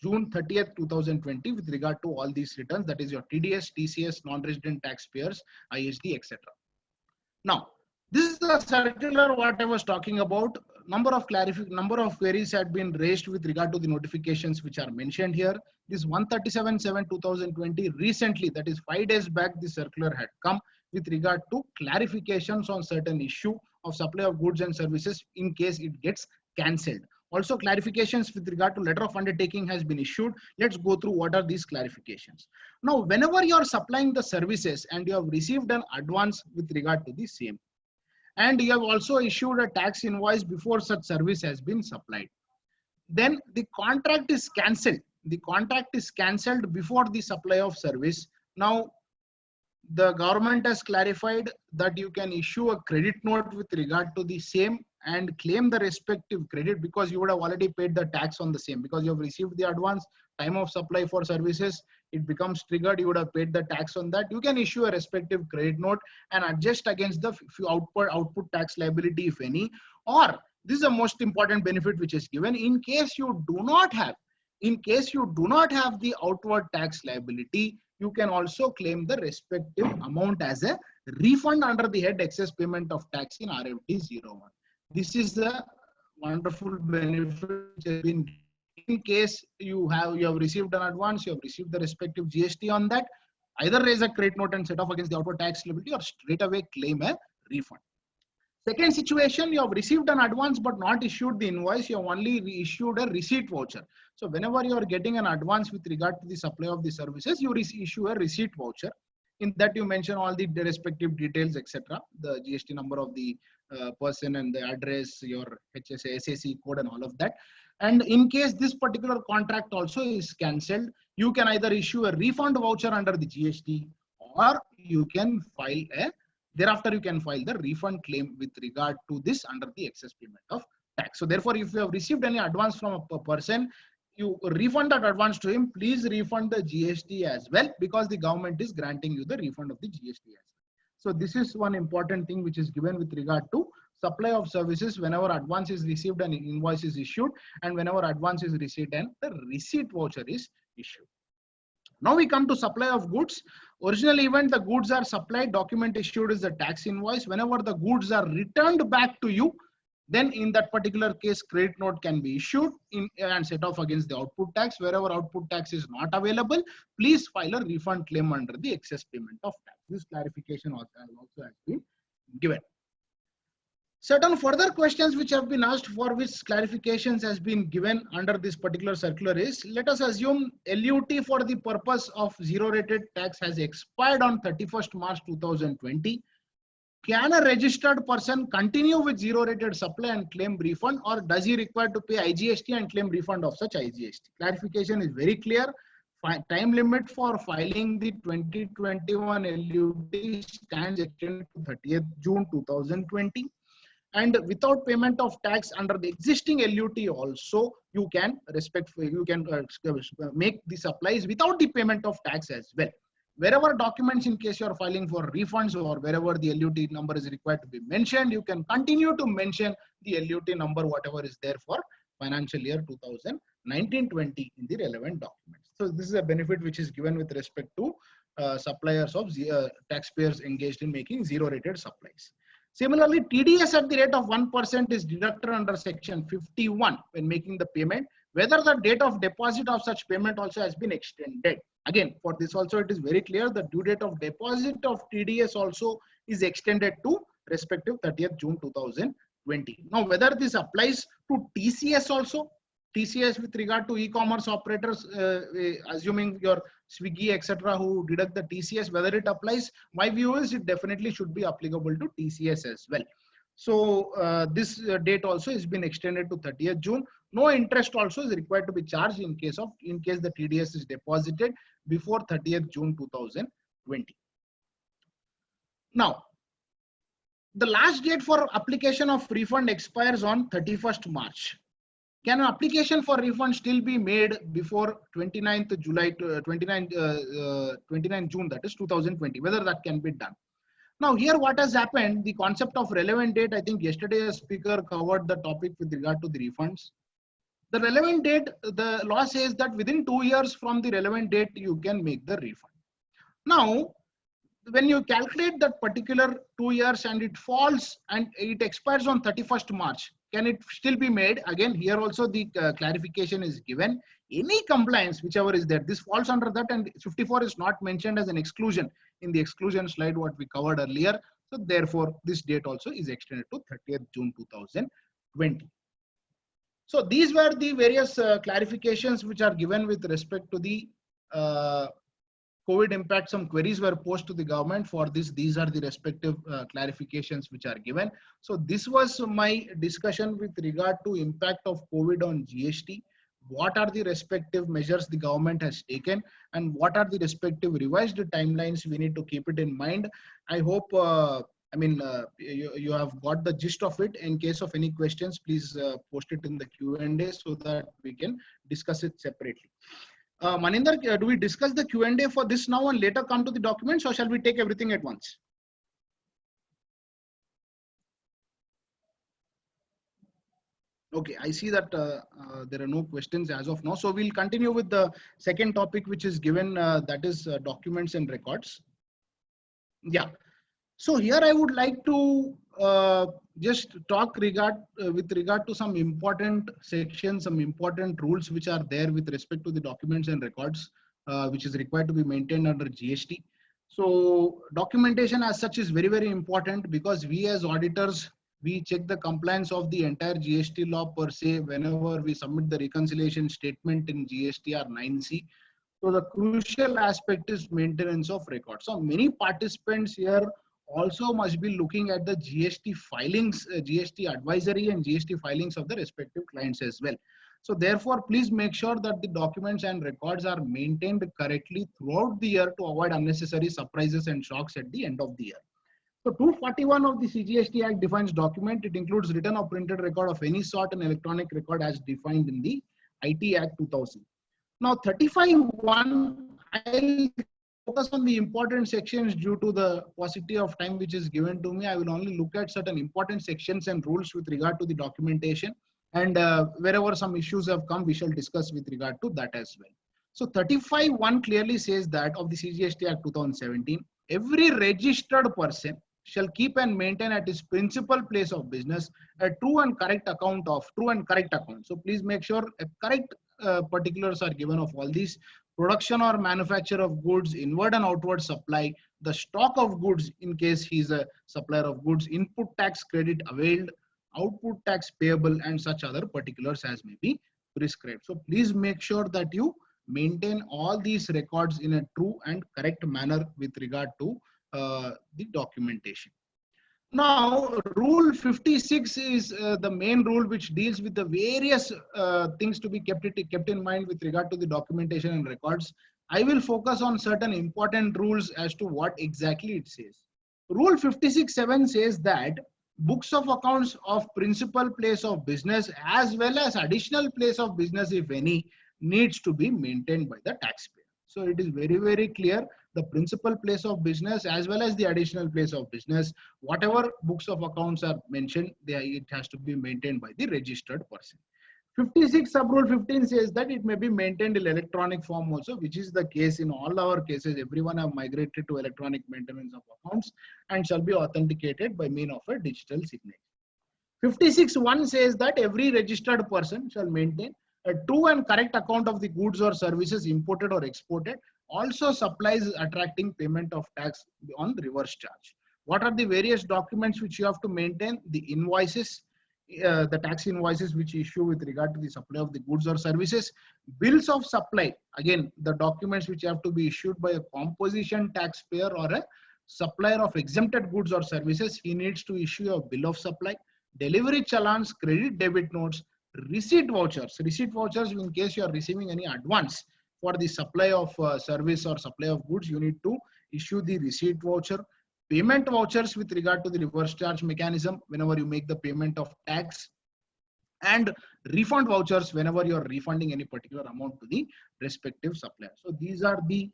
June 30th, 2020 with regard to all these returns. That is your TDS, TCS, non-resident taxpayers, ISD, etc. Now, this is the circular what I was talking about. Number of queries had been raised with regard to the notifications which are mentioned here. This 137/7/2020 recently, that is 5 days back, the circular had come with regard to clarifications on certain issue of supply of goods and services in case it gets cancelled. Also, clarifications with regard to letter of undertaking has been issued. Let's go through what are these clarifications. Now, whenever you are supplying the services and you have received an advance with regard to the same, and you have also issued a tax invoice before such service has been supplied, then the contract is cancelled. The contract is cancelled before the supply of service. Now, the government has clarified that you can issue a credit note with regard to the same and claim the respective credit because you would have already paid the tax on the same, because you have received the advance, time of supply for services, it becomes triggered, you would have paid the tax on that. You can issue a respective credit note and adjust against the output tax liability, if any. Or this is the most important benefit which is given: in case you do not have the outward tax liability, you can also claim the respective amount as a refund under the head excess payment of tax in RFD 01. This is a wonderful benefit which has been, in case you have received an advance, you have received the respective GST on that, either raise a credit note and set off against the outward tax liability, or straight away claim a refund. Second situation, you have received an advance but not issued the invoice, you have only issued a receipt voucher. So whenever you are getting an advance with regard to the supply of the services, you issue a receipt voucher. In that you mention all the respective details, etc. The GST number of the person and the address, your HSA, SAC code and all of that. And in case this particular contract also is cancelled, you can either issue a refund voucher under the GST, or you can file thereafter you can file the refund claim with regard to this under the excess payment of tax. So therefore, if you have received any advance from a person, you refund that advance to him, please refund the GST as well, because the government is granting you the refund of the GST as well. So this is one important thing which is given with regard to supply of services. Whenever advance is received, an invoice is issued, and whenever advance is received, and the receipt voucher is issued. Now we come to supply of goods. Original event, the goods are supplied, document issued is the tax invoice. Whenever the goods are returned back to you, then in that particular case, credit note can be issued and set off against the output tax. Wherever output tax is not available, please file a refund claim under the excess payment of tax. This clarification also has been given. Certain further questions which have been asked, for which clarifications has been given under this particular circular is, let us assume LUT for the purpose of zero rated tax has expired on 31st March 2020. Can a registered person continue with zero rated supply and claim refund, or does he require to pay IGST and claim refund of such IGST? Clarification is very clear. Time limit for filing the 2021 LUT stands extended to 30th June 2020. And without payment of tax under the existing LUT also, you can make the supplies without the payment of tax as well. Wherever documents, in case you are filing for refunds, or wherever the LUT number is required to be mentioned, you can continue to mention the LUT number, whatever is there for financial year 2019-20 in the relevant documents. So this is a benefit which is given with respect to suppliers of taxpayers engaged in making zero rated supplies. Similarly, TDS at the rate of 1% is deducted under section 51 when making the payment. whether the date of deposit of such payment also has been extended. Again, for this also it is very clear the due date of deposit of TDS also is extended to respective 30th June 2020. Now, whether this applies to TCS also, TCS with regard to e-commerce operators, assuming your Swiggy, etc., who deduct the TCS, whether it applies, my view is it definitely should be applicable to TCS as well. So this date also has been extended to 30th June. No interest also is required to be charged in case the TDS is deposited before 30th June 2020. Now, the last date for application of refund expires on 31st March. Can an application for refund still be made before 29th July to 29th June, that is 2020, whether that can be done? Now, here what has happened, the concept of relevant date, I think yesterday a speaker covered the topic with regard to the refunds. The relevant date, the law says that within 2 years from the relevant date, you can make the refund. Now, when you calculate that particular 2 years and it falls and it expires on 31st March, can it still be made? Again, here also the clarification is given. Any compliance, whichever is there, this falls under that, and 54 is not mentioned as an exclusion in the exclusion slide what we covered earlier. So therefore, this date also is extended to 30th June 2020. So these were the various clarifications which are given with respect to the COVID impact. Some queries were posed to the government for this. These are the respective clarifications which are given. So this was my discussion with regard to impact of COVID on GST. What are the respective measures the government has taken, and what are the respective revised timelines we need to keep it in mind. I hope you have got the gist of it. In case of any questions, please post it in the Q&A so that we can discuss it separately. Maninder, do we discuss the Q&A for this now and later come to the documents, or shall we take everything at once? Okay, I see that there are no questions as of now. So we'll continue with the second topic, which is given, that is documents and records. Yeah. So here I would like to just talk with regard to some important sections, some important rules which are there with respect to the documents and records, which is required to be maintained under GST. So documentation as such is very, very important, because we as auditors, we check the compliance of the entire GST law per se whenever we submit the reconciliation statement in GSTR 9C. So the crucial aspect is maintenance of records. So many participants here also must be looking at the GST filings, GST advisory and GST filings of the respective clients as well. So therefore, please make sure that the documents and records are maintained correctly throughout the year to avoid unnecessary surprises and shocks at the end of the year. So 241 of the CGST Act defines document. It includes written or printed record of any sort and electronic record as defined in the IT Act 2000. Now 35(1), I'll focus on the important sections due to the paucity of time which is given to me. I will only look at certain important sections and rules with regard to the documentation, and wherever some issues have come, we shall discuss with regard to that as well. So 35(1) clearly says that of the CGST Act 2017, every registered person shall keep and maintain at his principal place of business a true and correct account. So please make sure a correct particulars are given of all these: production or manufacture of goods, inward and outward supply, the stock of goods in case he is a supplier of goods, input tax credit availed, output tax payable, and such other particulars as may be prescribed. So please make sure that you maintain all these records in a true and correct manner with regard to the documentation. Now, Rule 56 is the main rule which deals with the various things to be kept in mind with regard to the documentation and records. I will focus on certain important rules as to what exactly it says. Rule 56(7) says that books of accounts of principal place of business as well as additional place of business, if any, needs to be maintained by the taxpayer. So it is very, very clear, the principal place of business as well as the additional place of business, whatever books of accounts are mentioned, it has to be maintained by the registered person. 56 sub-rule 15 says that it may be maintained in electronic form also, which is the case in all our cases. Everyone have migrated to electronic maintenance of accounts and shall be authenticated by means of a digital signature. 56(1) says that every registered person shall maintain a true and correct account of the goods or services imported or exported, also supplies attracting payment of tax on reverse charge. What are the various documents which you have to maintain? The invoices, the tax invoices which issue with regard to the supply of the goods or services, bills of supply, again the documents which have to be issued by a composition taxpayer or a supplier of exempted goods or services. He needs to issue a bill of supply, delivery challans, credit debit notes, receipt vouchers. Receipt vouchers, in case you are receiving any advance for the supply of service or supply of goods, you need to issue the receipt voucher. Payment vouchers with regard to the reverse charge mechanism whenever you make the payment of tax, and refund vouchers whenever you are refunding any particular amount to the respective supplier. So these are the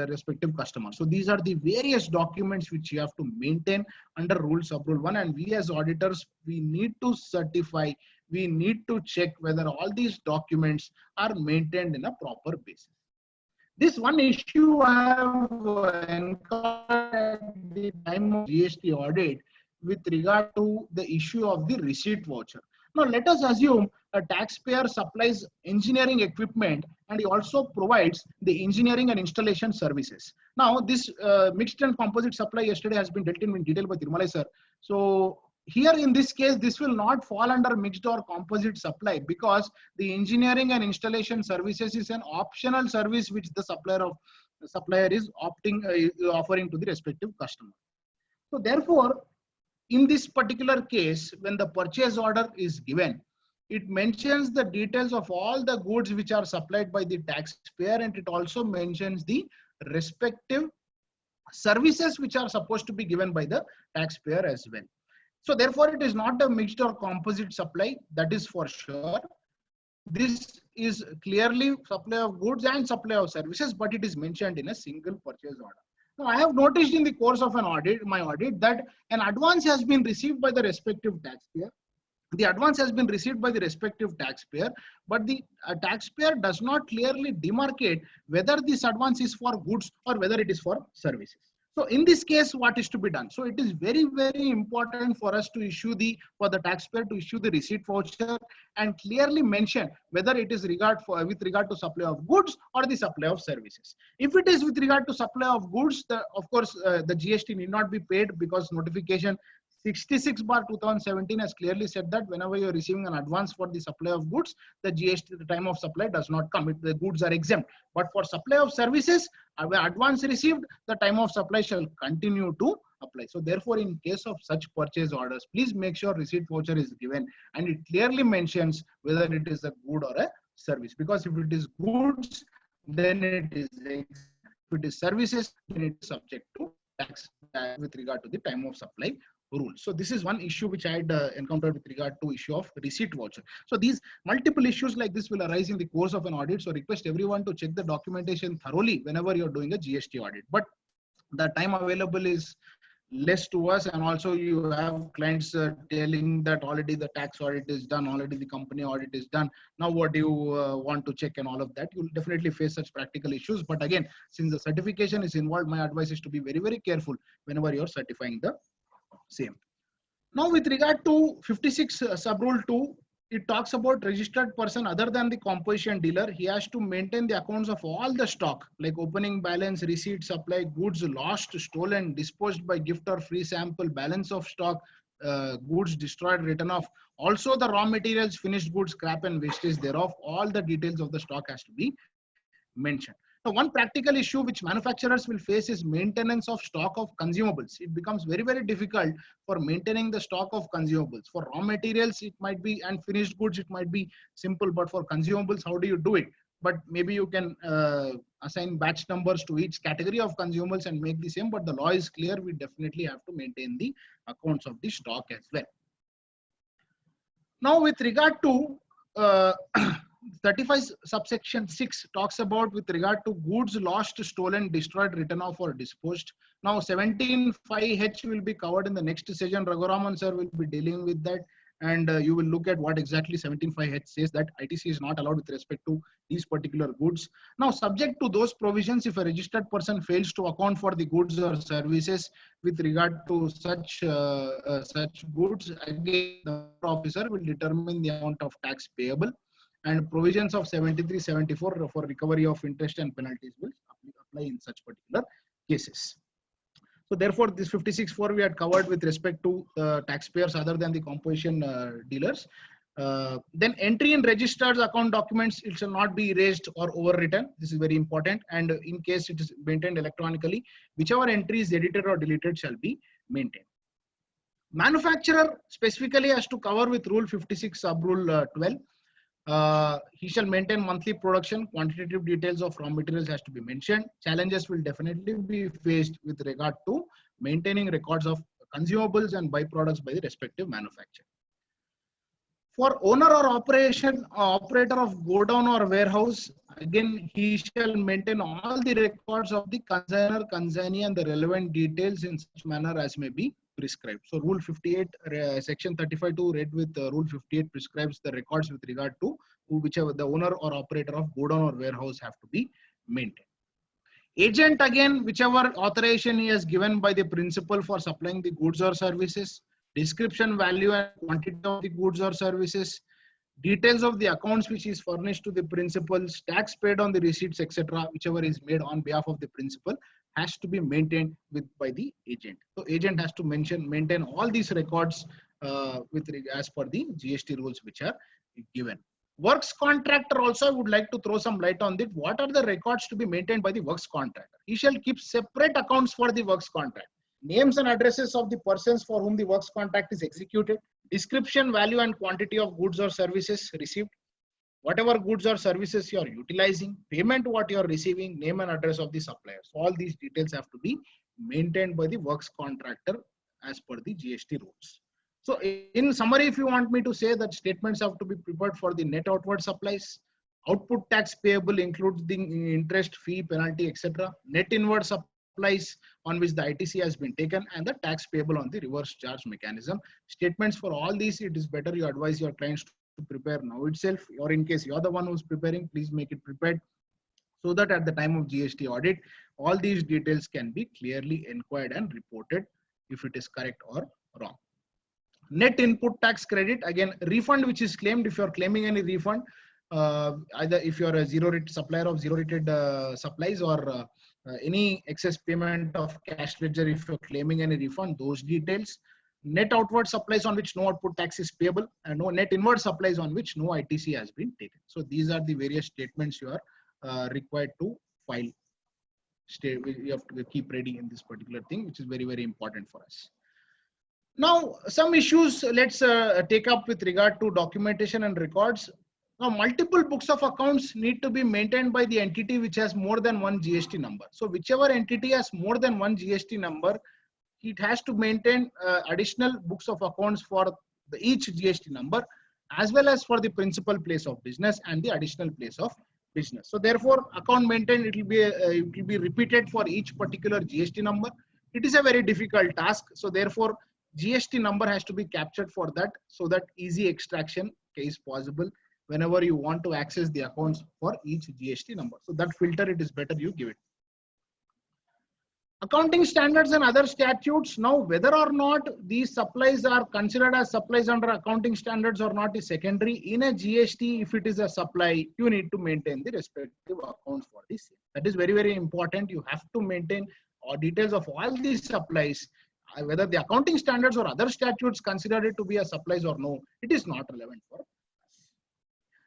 respective customers. So these are the various documents which you have to maintain under Rule Sub Rule 1, and we as auditors, we need to certify, we need to check whether all these documents are maintained in a proper basis. This one issue I have encountered at the time of GST audit with regard to the issue of the receipt voucher. Now let us assume a taxpayer supplies engineering equipment and he also provides the engineering and installation services. Now this mixed and composite supply yesterday has been dealt in detail by Tirmalai sir. So here in this case, this will not fall under mixed or composite supply, because the engineering and installation services is an optional service which the supplier is offering to the respective customer. So therefore, in this particular case, when the purchase order is given, it mentions the details of all the goods which are supplied by the taxpayer, and it also mentions the respective services which are supposed to be given by the taxpayer as well. So therefore, it is not a mixed or composite supply, that is for sure. This is clearly supply of goods and supply of services, but it is mentioned in a single purchase order. Now, I have noticed in the course of my audit, that an advance has been received by the respective taxpayer. The advance has been received by the respective taxpayer, but the taxpayer does not clearly demarcate whether this advance is for goods or whether it is for services. So in this case, what is to be done? So it is very, very important for us to issue for the taxpayer to issue the receipt voucher and clearly mention whether it is with regard to supply of goods or the supply of services. If it is with regard to supply of goods, of course, the GST need not be paid, because notification 66/2017 has clearly said that whenever you are receiving an advance for the supply of goods, the GST, the time of supply does not come. The goods are exempt. But for supply of services, advance received, the time of supply shall continue to apply. So therefore, in case of such purchase orders, please make sure receipt voucher is given and it clearly mentions whether it is a good or a service. Because if it is goods, then it is exempt. If it is services, then it is subject to tax with regard to the time of supply rules. So this is one issue which I had encountered with regard to issue of receipt voucher. So these multiple issues like this will arise in the course of an audit. So request everyone to check the documentation thoroughly whenever you're doing a GST audit. But the time available is less to us, and also you have clients telling that already the tax audit is done, already the company audit is done. Now what do you want to check and all of that? You'll definitely face such practical issues. But again, since the certification is involved, my advice is to be very, very careful whenever you're certifying the same. Now with regard to 56 sub-rule 2, it talks about registered person other than the composition dealer. He has to maintain the accounts of all the stock, like opening balance, receipt, supply, goods lost, stolen, disposed by gift or free sample, balance of stock, goods destroyed, written off. Also the raw materials, finished goods, scrap and wastage thereof. All the details of the stock has to be mentioned. So one practical issue which manufacturers will face is maintenance of stock of consumables. It becomes very, very difficult for maintaining the stock of consumables. For raw materials, it might be, and finished goods, it might be simple, but for consumables, how do you do it? But maybe you can assign batch numbers to each category of consumables and make the same, but the law is clear. We definitely have to maintain the accounts of the stock as well. Now with regard to 35 subsection 6 talks about with regard to goods lost, stolen, destroyed, written off or disposed. Now 17.5H will be covered in the next session. Raghuram sir will be dealing with that, and you will look at what exactly 17.5H says, that ITC is not allowed with respect to these particular goods. Now subject to those provisions, if a registered person fails to account for the goods or services with regard to such goods, again the officer will determine the amount of tax payable. and provisions of 73, 74 for recovery of interest and penalties will apply in such particular cases. So therefore, this 56.4 we had covered with respect to taxpayers other than the composition dealers. Then entry in registered account documents, it shall not be erased or overwritten. This is very important. And in case it is maintained electronically, whichever entry is edited or deleted shall be maintained. Manufacturer specifically has to cover with Rule 56 sub Rule 12. He shall maintain monthly production. Quantitative details of raw materials has to be mentioned. Challenges will definitely be faced with regard to maintaining records of consumables and byproducts by the respective manufacturer. For owner or operator of godown or warehouse, again, he shall maintain all the records of the consigner, consignee, and the relevant details in such manner as may be prescribed. So Rule 58, Section 35(2) read with Rule 58 prescribes the records with regard to whichever the owner or operator of godown or warehouse have to be maintained. Agent, again, whichever authorization he has given by the principal for supplying the goods or services, description, value, and quantity of the goods or services, details of the accounts which is furnished to the principals, tax paid on the receipts, etc., whichever is made on behalf of the principal, has to be maintained by the agent. So agent has to maintain all these records as per the GST rules which are given. Works contractor also, I would like to throw some light on it. What are the records to be maintained by the works contractor? He shall keep separate accounts for the works contract. Names and addresses of the persons for whom the works contract is executed, description, value, and quantity of goods or services received, whatever goods or services you are utilizing, payment what you are receiving, name and address of the supplier. So all these details have to be maintained by the works contractor as per the GST rules. So in summary, if you want me to say that statements have to be prepared for the net outward supplies, output tax payable includes the interest, fee, penalty, etc. Net inward supplies on which the ITC has been taken, and the tax payable on the reverse charge mechanism. Statements for all these, it is better you advise your clients to prepare now itself, or in case you are the one who's preparing, please make it prepared so that at the time of GST audit, all these details can be clearly inquired and reported if it is correct or wrong. Net input tax credit, again, refund which is claimed, if you are claiming any refund, either if you are a zero rate supplier of zero rated supplies, or any excess payment of cash ledger, if you're claiming any refund, those details. Net outward supplies on which no output tax is payable, and no net inward supplies on which no ITC has been taken. So these are the various statements you are required to file. You have to keep ready in this particular thing, which is very, very important for us. Now, some issues let's take up with regard to documentation and records. Now, multiple books of accounts need to be maintained by the entity which has more than one GST number. So whichever entity has more than one GST number, it has to maintain additional books of accounts for each GST number, as well as for the principal place of business and the additional place of business. So therefore, account maintained, it will be repeated for each particular GST number. It is a very difficult task. So therefore, GST number has to be captured for that, so that easy extraction is possible whenever you want to access the accounts for each GST number. So that filter, it is better you give it. Accounting standards and other statutes. Now, whether or not these supplies are considered as supplies under accounting standards or not is secondary. In a GST, if it is a supply, you need to maintain the respective accounts for this. That is very, very important. You have to maintain details of all these supplies. Whether the accounting standards or other statutes consider it to be a supplies or no, it is not relevant for us.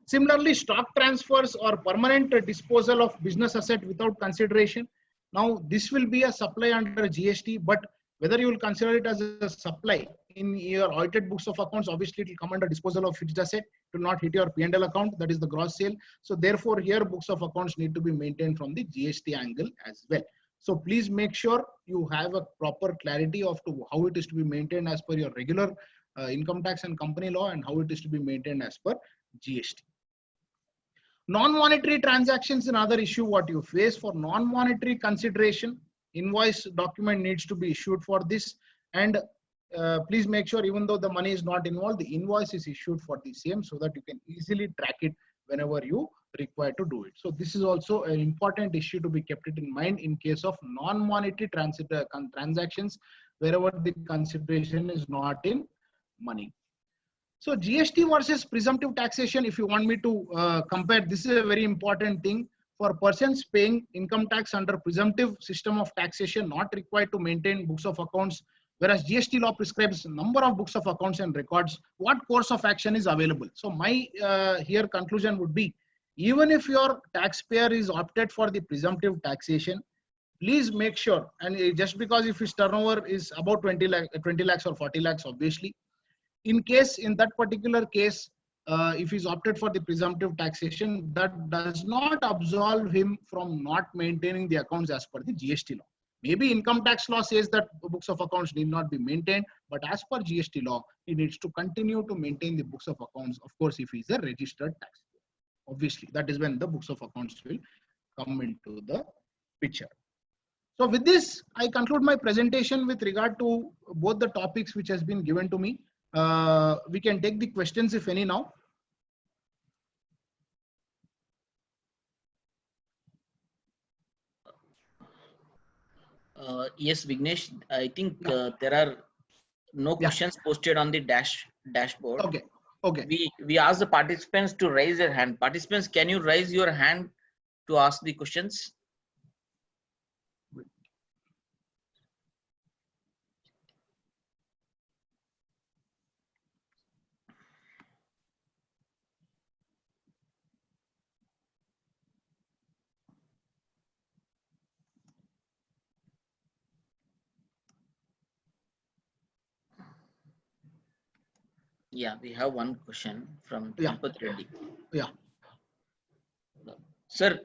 Similarly, stock transfers or permanent disposal of business asset without consideration. Now, this will be a supply under GST, but whether you will consider it as a supply in your audited books of accounts, obviously it will come under disposal of fixed asset. It will not hit your P&L account, that is the gross sale. So therefore, here books of accounts need to be maintained from the GST angle as well. So please make sure you have a proper clarity of how it is to be maintained as per your regular income tax and company law, and how it is to be maintained as per GST. Non-monetary transactions, another issue what you face. For non-monetary consideration, invoice document needs to be issued for this, and please make sure, even though the money is not involved, the invoice is issued for the same, so that you can easily track it whenever you require to do it. So this is also an important issue to be kept it in mind in case of non-monetary transactions, wherever the consideration is not in money. So GST versus presumptive taxation, if you want me to compare, this is a very important thing. For persons paying income tax under presumptive system of taxation, not required to maintain books of accounts, whereas GST law prescribes number of books of accounts and records, what course of action is available? So my here conclusion would be, even if your taxpayer is opted for the presumptive taxation, please make sure, and just because if his turnover is about 20 lakhs or 40 lakhs, obviously, in case in that particular case, if he's opted for the presumptive taxation, that does not absolve him from not maintaining the accounts as per the GST law. Maybe income tax law says that books of accounts need not be maintained, but as per GST law, he needs to continue to maintain the books of accounts, of course, if he's a registered taxpayer. Obviously, that is when the books of accounts will come into the picture. So with this, I conclude my presentation with regard to both the topics which has been given to me. We can take the questions if any now. Yes, Vignesh, I think there are no questions posted on the dashboard. Okay. Okay. We ask the participants to raise their hand. Participants, can you raise your hand to ask the questions? Yeah, we have one question from Sampath Reddy. Yeah. Sir.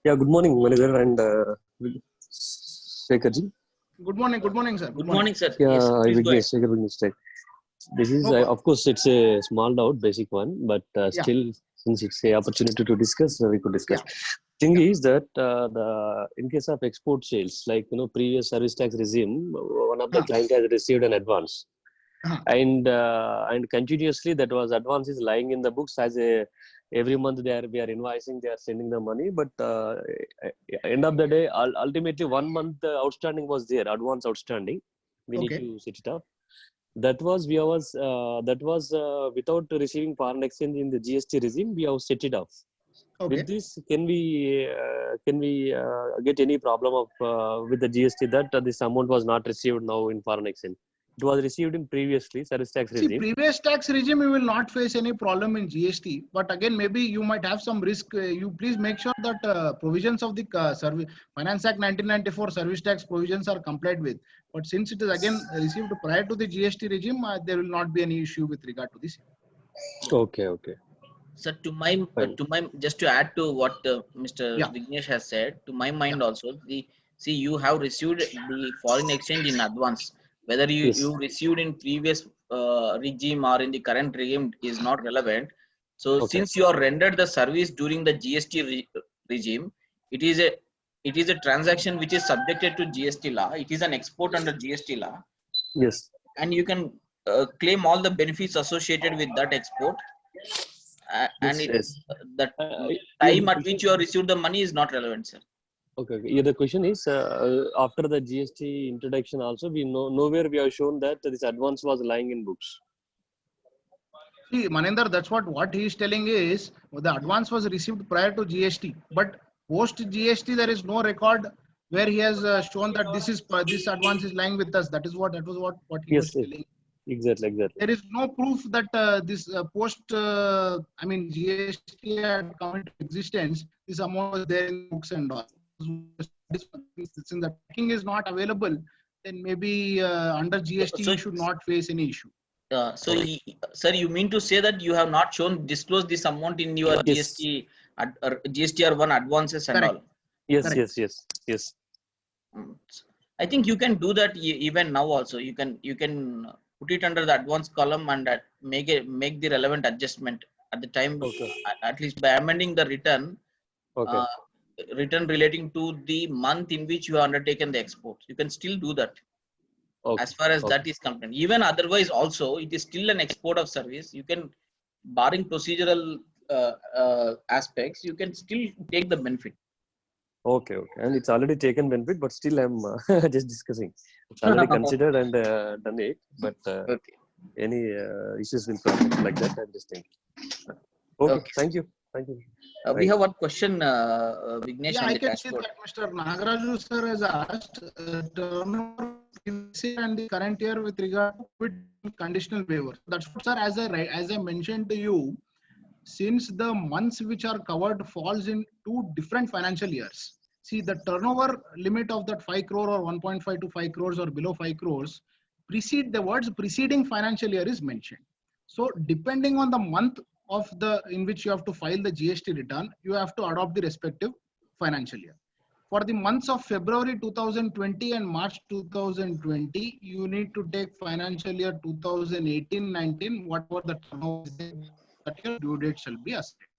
Yeah, good morning, manager and Shekharji. Good morning, sir. Good morning, sir. Yeah, yes, Vignesh, Shekhar Vignesh. This is, of course, it's a small doubt, basic one, but still, since it's an opportunity to discuss, we could discuss. Thing is that in case of export sales, like previous service tax regime, one of the client has received an advance, and continuously that was advance is lying in the books as a every month we are invoicing, they are sending the money, but end of the day, ultimately 1 month outstanding was there, advance outstanding. We need to set it up. That was without receiving foreign exchange in the GST regime. We have set it up. With this, can we get any problem of with the GST that this amount was not received now in foreign exchange? It was received in previously service tax regime. See, previous tax regime, you will not face any problem in GST. But again, maybe you might have some risk. You please make sure that provisions of the Finance Act 1994 service tax provisions are complied with. But since it is again received prior to the GST regime, there will not be any issue with regard to this. Okay. So to my just to add to what Mr. Vignesh has said, to my mind also, you have received the foreign exchange in advance. Whether you received in previous regime or in the current regime is not relevant. So since you are rendered the service during the GST regime, it is a transaction which is subjected to GST law. It is an export under GST law. Yes. And you can claim all the benefits associated with that export. And the time at which you have received the money is not relevant, sir. Okay. Yeah, the question is after the GST introduction also, we know nowhere we have shown that this advance was lying in books. See, Maninder, that's what he is telling is the advance was received prior to GST, but post GST there is no record where he has shown that this advance is lying with us. That was what he was telling. Exactly. There is no proof that this GST had come into existence. This amount was there in books and all. Since the tracking is not available, then maybe under GST you should not face any issue. Sir, you mean to say that you have not disclosed this amount in your GST GSTR1 advances and all? Yes. I think you can do that even now also. You can put it under the advance column and make the relevant adjustment at the time. At least by amending the return. Return relating to the month in which you have undertaken the export. You can still do that. As far as that is concerned. Even otherwise also, it is still an export of service. You can, barring procedural aspects, you can still take the benefit. Okay, okay. And it's already taken benefit, but still I'm just discussing. It's already considered and done it, but Okay. any issues will come like that. I'm just thinking. Okay, Okay. thank you. Thank you. We Right. have one question, Vignesh, Yeah, on I the can see dashboard. that Mr. Nagaraju sir has asked turnover previous year and the current year with regard to COVID conditional waiver. That's what, sir, as I mentioned to you, since the months which are covered falls in two different financial years. See, the turnover limit of that 5 crore or 1.5 to 5 crores or below 5 crores, the words preceding financial year is mentioned. So depending on the month of the in which you have to file the GST return, you have to adopt the respective financial year. For the months of February 2020 and March 2020, you need to take financial year 2018-19, whatever the turnover is there, that your due date shall be assigned.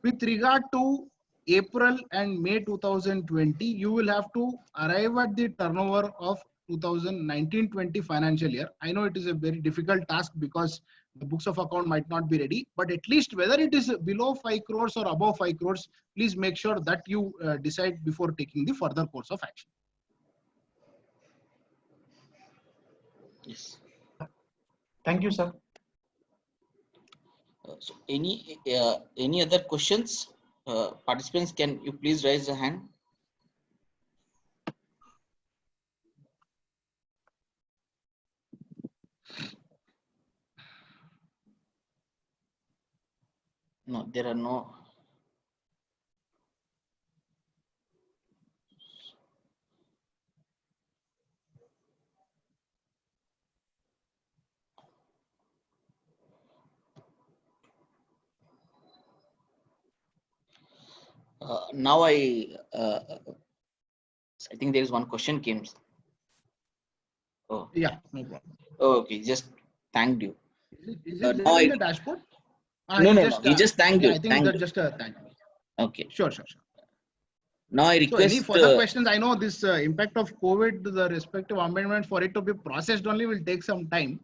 With regard to April and May 2020, you will have to arrive at the turnover of 2019-20 financial year. I know it is a very difficult task because the books of account might not be ready, but at least whether it is below 5 crores or above 5 crores, please make sure that you decide before taking the further course of action. Yes. Thank you, sir. So any other questions? Participants, can you please raise the hand? No, there are no. Now I think there is one question came. Oh, Yeah, no problem. okay. Just thanked you. Is Now it there in the dashboard? No. He just thanked yeah, you. I think Thanked that's you. just a thank you. Okay. Sure. Now I So any request. further questions? I know this impact of COVID, the respective amendment for it to be processed only will take some time.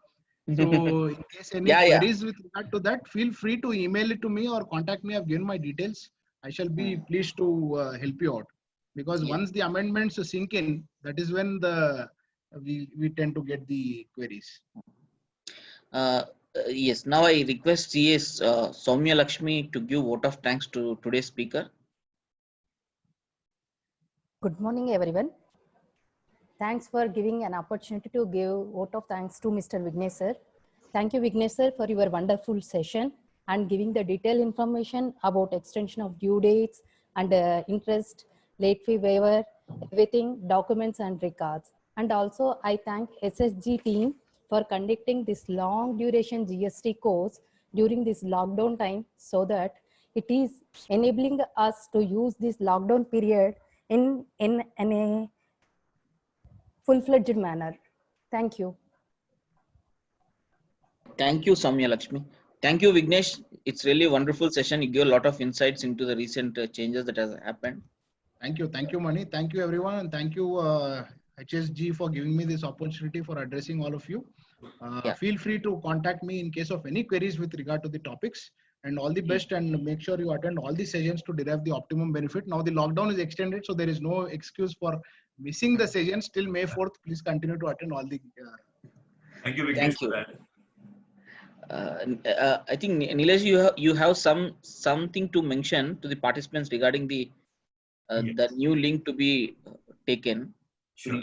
So in case any Yeah. queries with regard to that, feel free to email it to me or contact me. I've given my details. I shall be pleased to help you out. Because Yeah. once the amendments sink in, that is when we tend to get the queries. Yes. Now I request CS Soumya Lakshmi to give vote of thanks to today's speaker. Good morning, everyone. Thanks for giving an opportunity to give vote of thanks to Mr. Vignesh sir. Thank you, Vignesh sir, for your wonderful session and giving the detailed information about extension of due dates and interest, late fee waiver, everything, documents and records. And also, I thank SSG team for conducting this long duration GST course during this lockdown time so that it is enabling us to use this lockdown period in a full-fledged manner. Thank you. Thank you, Soumya Lakshmi. Thank you, Vignesh. It's really a wonderful session. You give a lot of insights into the recent changes that has happened. Thank you, Mani. Thank you, everyone. And thank you, HSG, for giving me this opportunity for addressing all of you. Feel free to contact me in case of any queries with regard to the topics. And all the best, and make sure you attend all the sessions to derive the optimum benefit. Now the lockdown is extended, so there is no excuse for missing the sessions till May 4th. Please continue to attend all the. Thank you, Vignesh. Thank you. I think Nilesh, you have something to mention to the participants regarding the the new link to be taken. Sure.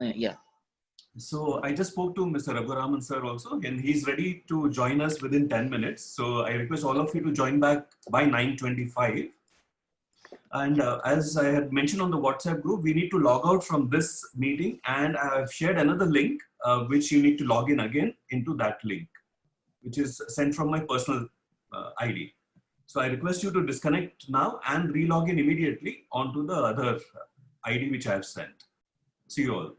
Yeah. So I just spoke to Mr. Raghuraman sir also, and he's ready to join us within 10 minutes. So I request all of you to join back by 9:25. And as I had mentioned on the WhatsApp group, we need to log out from this meeting, and I have shared another link which you need to log in again into that link, which is sent from my personal ID. So I request you to disconnect now and re-log in immediately onto the other ID which I have sent. See you all.